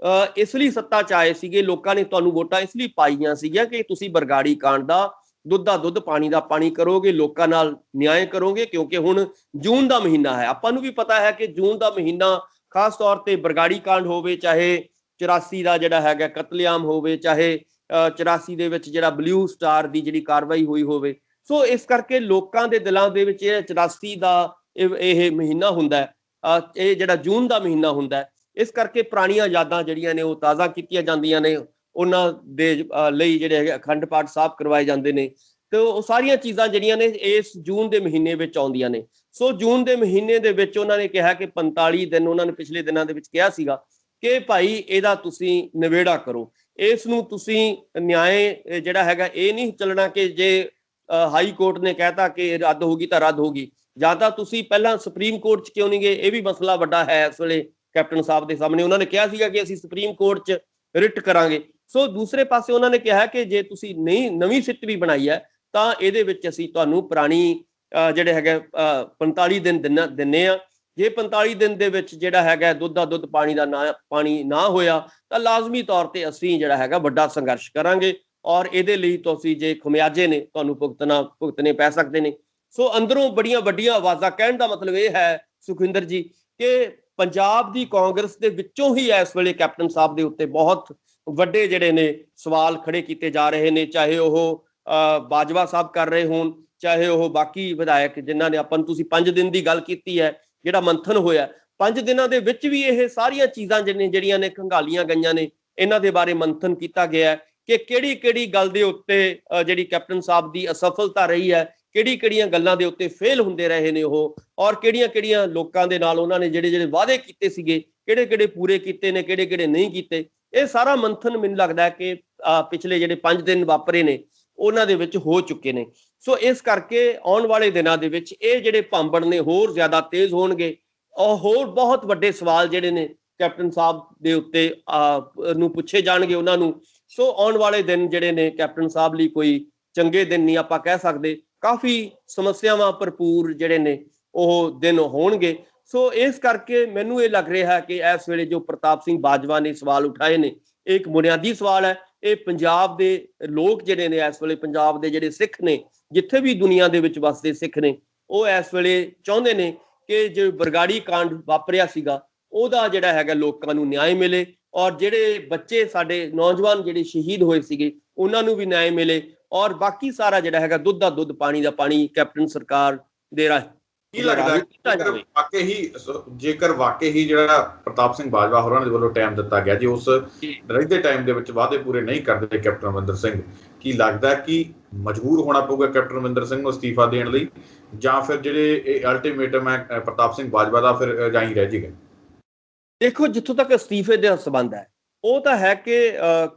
ਇਸ ਲਈ ਸੱਤਾ 'ਚ ਆਏ ਸੀਗੇ, ਲੋਕਾਂ ਨੇ ਤੁਹਾਨੂੰ ਵੋਟਾਂ ਇਸ ਲਈ ਪਾਈਆਂ ਸੀਗੀਆਂ ਕਿ ਤੁਸੀਂ ਬਰਗਾੜੀ ਕਾਂਡ ਦਾ ਦੁੱਧ ਦਾ ਦੁੱਧ ਪਾਣੀ ਦਾ ਪਾਣੀ ਕਰੋਗੇ, ਲੋਕਾਂ ਨਾਲ ਨਿਆਂ ਕਰੋਗੇ। ਕਿਉਂਕਿ ਹੁਣ ਜੂਨ ਦਾ ਮਹੀਨਾ ਹੈ, ਆਪਾਂ ਨੂੰ ਵੀ ਪਤਾ ਹੈ ਕਿ ਜੂਨ ਦਾ ਮਹੀਨਾ ਖਾਸ ਤੌਰ ਤੇ ਬਰਗਾੜੀ ਕਾਂਡ ਹੋਵੇ, ਚਾਹੇ 84 ਦਾ ਜਿਹੜਾ ਹੈਗਾ ਕਤਲੇਆਮ ਹੋਵੇ, ਚਾਹੇ 84 ਦੇ ਵਿੱਚ ਜਿਹੜਾ ਬਲੂ ਸਟਾਰ ਦੀ ਜਿਹੜੀ ਕਾਰਵਾਈ ਹੋਈ ਹੋਵੇ। ਸੋ ਇਸ ਕਰਕੇ ਲੋਕਾਂ ਦੇ ਦਿਲਾਂ ਦੇ ਵਿੱਚ ਇਹ 84 ਦਾ ਇਹ ਮਹੀਨਾ ਹੁੰਦਾ ਹੈ, ਇਹ ਜਿਹੜਾ ਜੂਨ ਦਾ ਮਹੀਨਾ ਹੁੰਦਾ ਹੈ। ਇਸ ਕਰਕੇ ਪੁਰਾਣੀਆਂ ਯਾਦਾਂ ਜਿਹੜੀਆਂ ਨੇ ਉਹ ਤਾਜ਼ਾ ਕੀਤੀਆਂ ਜਾਂਦੀਆਂ ਨੇ, ਉਹਨਾਂ ਦੇ ਲਈ ਜਿਹੜੇ ਹੈਗੇ ਅਖੰਡ ਪਾਠ ਸਾਹਿਬ ਕਰਵਾਏ ਜਾਂਦੇ ਨੇ, ਤੇ ਉਹ ਸਾਰੀਆਂ ਚੀਜ਼ਾਂ ਜਿਹੜੀਆਂ ਨੇ ਇਸ ਜੂਨ ਦੇ ਮਹੀਨੇ ਵਿੱਚ ਆਉਂਦੀਆਂ ਨੇ। ਸੋ ਜੂਨ ਦੇ ਮਹੀਨੇ ਦੇ ਵਿੱਚ ਉਹਨਾਂ ਨੇ ਕਿਹਾ ਕਿ 45 ਦਿਨ, ਉਹਨਾਂ ਨੇ ਪਿਛਲੇ ਦਿਨਾਂ ਦੇ ਵਿੱਚ ਕਿਹਾ ਸੀਗਾ ਕਿ ਭਾਈ ਇਹਦਾ ਤੁਸੀਂ ਨਿਬੇੜਾ ਕਰੋ, ਇਸ ਨੂੰ ਤੁਸੀਂ ਨਿਆਂ ਜਿਹੜਾ ਹੈਗਾ ਇਹ ਨਹੀਂ ਚੱਲਣਾ ਕਿ ਜੇ ਹਾਈ ਕੋਰਟ ਨੇ ਕਹਿਤਾ ਕਿ ਰੱਦ ਹੋਗੀ ਤਾਂ ਰੱਦ ਹੋਗੀ, ਜਾਂ ਤਾਂ ਤੁਸੀਂ ਪਹਿਲਾਂ ਸੁਪਰੀਮ ਕੋਰਟ 'ਚ ਕਿਉਂ ਨਹੀਂ ਗਏ, ਇਹ ਵੀ ਮਸਲਾ ਵੱਡਾ ਹੈ ਇਸ ਵੇਲੇ ਕੈਪਟਨ ਸਾਹਿਬ ਦੇ ਸਾਹਮਣੇ। ਉਹਨਾਂ ਨੇ ਕਿਹਾ ਸੀਗਾ ਕਿ ਅਸੀਂ ਸੁਪਰੀਮ ਕੋਰਟ 'ਚ ਰਿਟ ਕਰਾਂਗੇ। ਸੋ ਦੂਸਰੇ ਪਾਸੇ ਉਹਨਾਂ ਨੇ ਕਿਹਾ ਕਿ ਜੇ ਤੁਸੀਂ ਨਵੀਂ ਸਿੱਟ ਵੀ ਬਣਾਈ ਹੈ ਤਾਂ ਇਹਦੇ ਵਿੱਚ ਅਸੀਂ ਤੁਹਾਨੂੰ ਪੁਰਾਣੀ ਜਿਹੜੇ ਹੈਗੇ 45 ਦਿਨ ਦਿੰਨੇ ਆ, ਜੇ 45 ਦਿਨ ਦੇ ਵਿੱਚ ਜਿਹੜਾ ਹੈਗਾ ਦੁੱਧ ਦਾ ਦੁੱਧ ਪਾਣੀ ਨਾ ਹੋਇਆ ਤਾਂ ਲਾਜ਼ਮੀ ਤੌਰ ਤੇ ਅਸੀਂ ਜਿਹੜਾ ਹੈਗਾ ਵੱਡਾ ਸੰਘਰਸ਼ ਕਰਾਂਗੇ, ਔਰ ਇਹਦੇ ਲਈ ਤੁਸੀਂ ਜੇ ਖਮਿਆਜੇ ਨੇ ਤੁਹਾਨੂੰ ਭੁਗਤਣੇ ਪੈ ਸਕਦੇ ਨੇ। ਸੋ ਅੰਦਰੋਂ ਬੜੀਆਂ ਵੱਡੀਆਂ ਆਵਾਜ਼ਾਂ, ਕਹਿਣ ਦਾ ਮਤਲਬ ਇਹ ਹੈ ਸੁਖਵਿੰਦਰ ਜੀ ਕਿ ਪੰਜਾਬ ਦੀ ਕਾਂਗਰਸ ਦੇ ਵਿੱਚੋਂ ਹੀ ਇਸ ਵੇਲੇ ਕੈਪਟਨ ਸਾਹਿਬ ਦੇ ਉੱਤੇ ਬਹੁਤ ਵੱਡੇ ਜਿਹੜੇ ਨੇ ਸਵਾਲ ਖੜੇ ਕੀਤੇ ਜਾ ਰਹੇ ਨੇ, ਚਾਹੇ ਉਹ ਬਾਜਵਾ ਸਾਹਿਬ ਕਰ ਰਹੇ ਹੋਣ, ਚਾਹੇ ਉਹ ਬਾਕੀ ਵਿਧਾਇਕ ਜਿਨ੍ਹਾਂ ਨੇ ਆਪਾਂ ਨੂੰ, ਤੁਸੀਂ 5 ਦਿਨ ਦੀ ਗੱਲ ਕੀਤੀ ਹੈ ਜਿਹੜਾ ਮੰਥਨ ਹੋਇਆ, 5 ਦਿਨਾਂ ਦੇ ਵਿੱਚ ਵੀ ਇਹ ਸਾਰੀਆਂ ਚੀਜ਼ਾਂ ਜਿਹੜੀਆਂ ਨੇ ਖੰਗਾਲੀਆਂ ਗਈਆਂ ਨੇ, ਇਹਨਾਂ ਦੇ ਬਾਰੇ ਮੰਥਨ ਕੀਤਾ ਗਿਆ ਹੈ ਕਿ ਕਿਹੜੀ ਗੱਲ ਦੇ ਉੱਤੇ ਜਿਹੜੀ ਕੈਪਟਨ ਸਾਹਿਬ ਦੀ ਅਸਫਲਤਾ ਰਹੀ ਹੈ, ਕਿਹੜੀਆਂ ਗੱਲਾਂ ਦੇ ਉੱਤੇ ਫੇਲ ਹੁੰਦੇ ਰਹੇ ਨੇ ਉਹ, ਔਰ ਕਿਹੜੀਆਂ ਲੋਕਾਂ ਦੇ ਨਾਲ ਉਹਨਾਂ ਨੇ ਜਿਹੜੇ ਵਾਅਦੇ ਕੀਤੇ ਸੀਗੇ ਕਿਹੜੇ ਪੂਰੇ ਕੀਤੇ ਨੇ, ਕਿਹੜੇ ਨਹੀਂ ਕੀਤੇ। ਇਹ ਸਾਰਾ ਮੰਥਨ ਮੈਨੂੰ ਲੱਗਦਾ ਕਿ ਪਿਛਲੇ ਜਿਹੜੇ 5 ਦਿਨ ਵਾਪਰੇ ਨੇ ਉਹਨਾਂ ਦੇ ਵਿੱਚ ਹੋ ਚੁੱਕੇ ਨੇ। ਸੋ ਇਸ ਕਰਕੇ ਆਉਣ ਵਾਲੇ ਦਿਨਾਂ ਦੇ ਵਿੱਚ ਇਹ ਜਿਹੜੇ ਭਾਂਬੜ ਨੇ ਹੋਰ ਜ਼ਿਆਦਾ ਤੇਜ਼ ਹੋਣਗੇ, ਔਰ ਹੋਰ ਬਹੁਤ ਵੱਡੇ ਸਵਾਲ ਜਿਹੜੇ ਨੇ ਕੈਪਟਨ ਸਾਹਿਬ ਦੇ ਉੱਤੇ ਨੂੰ ਪੁੱਛੇ ਜਾਣਗੇ ਉਹਨਾਂ ਨੂੰ। ਸੋ ਆਉਣ ਵਾਲੇ ਦਿਨ ਜਿਹੜੇ ਨੇ ਕੈਪਟਨ ਸਾਹਿਬ ਲਈ ਕੋਈ ਚੰਗੇ ਦਿਨ ਨਹੀਂ ਆਪਾਂ ਕਹਿ ਸਕਦੇ, ਕਾਫੀ ਸਮੱਸਿਆਵਾਂ ਭਰਪੂਰ ਜਿਹੜੇ ਨੇ ਉਹ ਦਿਨ ਹੋਣਗੇ। ਸੋ ਇਸ ਕਰਕੇ ਮੈਨੂੰ ਇਹ ਲੱਗ ਰਿਹਾ ਹੈ ਕਿ ਇਸ ਵੇਲੇ ਜੋ ਪ੍ਰਤਾਪ ਸਿੰਘ ਬਾਜਵਾ ਨੇ ਸਵਾਲ ਉਠਾਏ ਨੇ, ਇਹ ਇੱਕ ਬੁਨਿਆਦੀ ਸਵਾਲ ਹੈ। ਇਹ ਪੰਜਾਬ ਦੇ ਲੋਕ ਜਿਹੜੇ ਨੇ ਇਸ ਵੇਲੇ, ਪੰਜਾਬ ਦੇ ਜਿਹੜੇ ਸਿੱਖ ਨੇ, ਜਿੱਥੇ ਵੀ ਦੁਨੀਆ ਦੇ ਵਿੱਚ ਵਸਦੇ ਸਿੱਖ ਨੇ, ਉਹ ਇਸ ਵੇਲੇ ਚਾਹੁੰਦੇ ਨੇ ਕਿ ਜੋ ਬਰਗਾੜੀ ਕਾਂਡ ਵਾਪਰਿਆ ਸੀਗਾ ਉਹਦਾ ਜਿਹੜਾ ਹੈਗਾ ਲੋਕਾਂ ਨੂੰ ਨਿਆਂ ਮਿਲੇ, ਔਰ ਜਿਹੜੇ ਬੱਚੇ ਸਾਡੇ ਨੌਜਵਾਨ ਜਿਹੜੇ ਸ਼ਹੀਦ ਹੋਏ ਸੀਗੇ ਉਹਨਾਂ ਨੂੰ ਵੀ ਨਿਆਂ ਮਿਲੇ, ਔਰ ਬਾਕੀ ਸਾਰਾ ਜਿਹੜਾ ਹੈਗਾ ਦੁੱਧ ਦਾ ਦੁੱਧ ਪਾਣੀ ਦਾ ਪਾਣੀ ਕੈਪਟਨ ਸਰਕਾਰ ਦੇ ਰਾਹੀਂ। ਕੀ ਲੱਗਦਾ ਜੇਕਰ ਵਾਕਈ ਹੀ ਜਿਹੜਾ ਪ੍ਰਤਾਪ ਸਿੰਘ ਬਾਜਵਾ ਹੋਰਾਂ ਦੇ ਵੱਲੋਂ ਟਾਈਮ ਦਿੱਤਾ ਗਿਆ, ਜੇ ਉਸ ਰਹਿੰਦੇ ਟਾਈਮ ਦੇ ਵਿੱਚ ਵਾਅਦੇ ਪੂਰੇ ਨਹੀਂ ਕਰਦੇ ਕੈਪਟਨ ਅਮਰਿੰਦਰ ਸਿੰਘ, ਕੀ ਲੱਗਦਾ ਕਿ ਮਜਬੂਰ ਹੋਣਾ ਪਊਗਾ ਕੈਪਟਨ ਅਮਰਿੰਦਰ ਸਿੰਘ ਨੂੰ ਅਸਤੀਫਾ ਦੇਣ ਲਈ, ਜਾਂ ਫਿਰ ਜਿਹੜੇ ਇਹ ਅਲਟੀਮੇਟਮ ਹੈ ਪ੍ਰਤਾਪ ਸਿੰਘ ਬਾਜਵਾ ਦਾ ਫਿਰ ਜਾਂ ਹੀ ਰਹਿ ਜਾਏਗਾ? ਦੇਖੋ, ਜਿੱਥੋਂ ਤੱਕ ਅਸਤੀਫੇ ਦਾ ਸੰਬੰਧ ਹੈ ਉਹ ਤਾਂ ਹੈ ਕਿ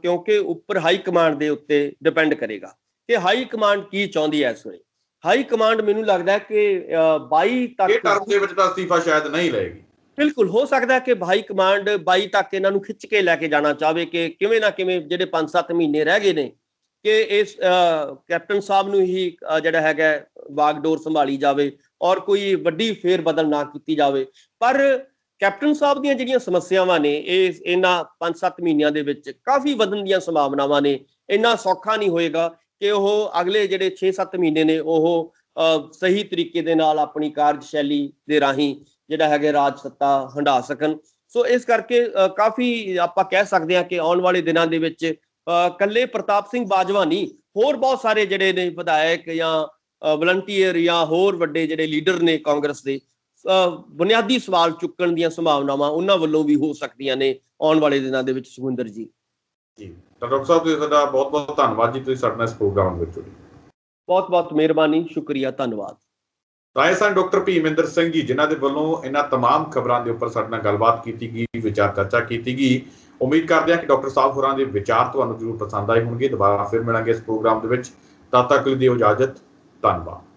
ਕਿਉਂਕਿ ਉੱਪਰ ਹਾਈ ਕਮਾਂਡ ਦੇ ਉੱਤੇ ਡਿਪੈਂਡ ਕਰੇਗਾ ਕਿ ਹਾਈ ਕਮਾਂਡ ਕੀ ਚਾਹੁੰਦੀ ਹੈ ਇਸ ਵੇਲੇ। ਹਾਈ ਕਮਾਂਡ ਮੈਨੂੰ ਲੱਗਦਾ ਕਿ 22 ਤੱਕ ਟਰਮ ਦੇ ਵਿੱਚ ਤਾਂ ਅਸਤੀਫਾ ਸ਼ਾਇਦ ਨਹੀਂ ਲਏਗੀ। ਬਿਲਕੁਲ ਹੋ ਸਕਦਾ ਕਿ ਹਾਈ ਕਮਾਂਡ 22 ਤੱਕ ਇਹਨਾਂ ਨੂੰ ਖਿੱਚ ਕੇ ਲੈ ਕੇ ਜਾਣਾ ਚਾਹਵੇ ਕਿ ਕਿਵੇਂ ਨਾ ਕਿਵੇਂ ਜਿਹੜੇ 5-7 ਮਹੀਨੇ ਰਹਿ ਗਏ ਨੇ ਕਿ ਇਸ ਕੈਪਟਨ ਸਾਹਿਬ ਨੂੰ ਹੀ ਜਿਹੜਾ ਹੈਗਾ ਵਾਗਡੋਰ ਸੰਭਾਲੀ ਜਾਵੇ ਔਰ ਕੋਈ ਵੱਡੀ ਫੇਰ ਬਦਲ ਨਾ ਕੀਤੀ ਜਾਵੇ। ਪਰ ਕੈਪਟਨ ਸਾਹਿਬ ਦੀਆਂ ਜਿਹੜੀਆਂ ਸਮੱਸਿਆਵਾਂ ਨੇ ਇਹਨਾਂ 5-7 ਮਹੀਨਿਆਂ ਦੇ ਵਿੱਚ ਕਾਫੀ ਵਧਣ ਦੀਆਂ ਸੰਭਾਵਨਾਵਾਂ ਨੇ। ਇੰਨਾ ਸੌਖਾ ਨਹੀਂ ਹੋਏਗਾ ਕਿ ਉਹ ਅਗਲੇ ਜਿਹੜੇ 6-7 ਮਹੀਨੇ ਨੇ ਉਹ ਸਹੀ ਤਰੀਕੇ ਦੇ ਨਾਲ ਆਪਣੀ ਕਾਰਜਸ਼ੈਲੀ ਦੇ ਰਾਹੀਂ ਜਿਹੜਾ ਹੈਗਾ ਰਾਜ ਸੱਤਾ ਹੰਢਾ ਸਕਣ। ਸੋ ਇਸ ਕਰਕੇ ਕਾਫੀ ਆਪਾਂ ਕਹਿ ਸਕਦੇ ਹਾਂ ਕਿ ਆਉਣ ਵਾਲੇ ਦਿਨਾਂ ਦੇ ਵਿੱਚ ਇਕੱਲੇ ਪ੍ਰਤਾਪ ਸਿੰਘ ਬਾਜਵਾ ਨਹੀਂ, ਹੋਰ ਬਹੁਤ ਸਾਰੇ ਜਿਹੜੇ ਨੇ ਵਿਧਾਇਕ ਜਾਂ ਵਲੰਟੀਅਰ ਜਾਂ ਹੋਰ ਵੱਡੇ ਜਿਹੜੇ ਲੀਡਰ ਨੇ ਕਾਂਗਰਸ ਦੇ, ਬੁਨਿਆਦੀ ਸਵਾਲ ਚੁੱਕਣ ਦੀਆਂ ਸੰਭਾਵਨਾਵਾਂ ਉਹਨਾਂ ਵੱਲੋਂ ਵੀ ਹੋ ਸਕਦੀਆਂ ਨੇ ਆਉਣ ਵਾਲੇ ਦਿਨਾਂ ਦੇ ਵਿੱਚ। ਸੁਖਵਿੰਦਰ ਜੀ ਤਾਂ ਡਾਕਟਰ ਸਾਹਿਬ ਜੀ ਤੁਹਾਡਾ ਬਹੁਤ ਬਹੁਤ ਧੰਨਵਾਦ ਜੀ, ਤੁਸੀਂ ਸਾਡੇ ਨਾਲ ਇਸ ਪ੍ਰੋਗਰਾਮ ਵਿੱਚ ਜੁੜੇ। ਬਹੁਤ ਬਹੁਤ ਮਿਹਰਬਾਨੀ, ਸ਼ੁਕਰੀਆ, ਧੰਨਵਾਦ। ਤਾਂ ਇਹ ਸਨ ਡਾਕਟਰ ਭੀਮਿੰਦਰ ਸਿੰਘ ਜੀ, ਜਿਨ੍ਹਾਂ ਦੇ ਵੱਲੋਂ ਇਹਨਾਂ ਤਮਾਮ ਖਬਰਾਂ ਦੇ ਉੱਪਰ ਸਾਡੇ ਨਾਲ ਗੱਲਬਾਤ ਕੀਤੀ ਗਈ, ਵਿਚਾਰ ਚਰਚਾ ਕੀਤੀ ਗਈ। ਉਮੀਦ ਕਰਦੇ ਹਾਂ ਕਿ ਡਾਕਟਰ ਸਾਹਿਬ ਹੋਰਾਂ ਦੇ ਵਿਚਾਰ ਤੁਹਾਨੂੰ ਜ਼ਰੂਰ ਪਸੰਦ ਆਏ ਹੋਣਗੇ। ਦੁਬਾਰਾ ਫਿਰ ਮਿਲਾਂਗੇ ਇਸ ਪ੍ਰੋਗਰਾਮ ਦੇ ਵਿੱਚ, ਤਦ ਤੱਕ ਲਈ ਦਿਓ ਇਜਾਜ਼ਤ, ਧੰਨਵਾਦ।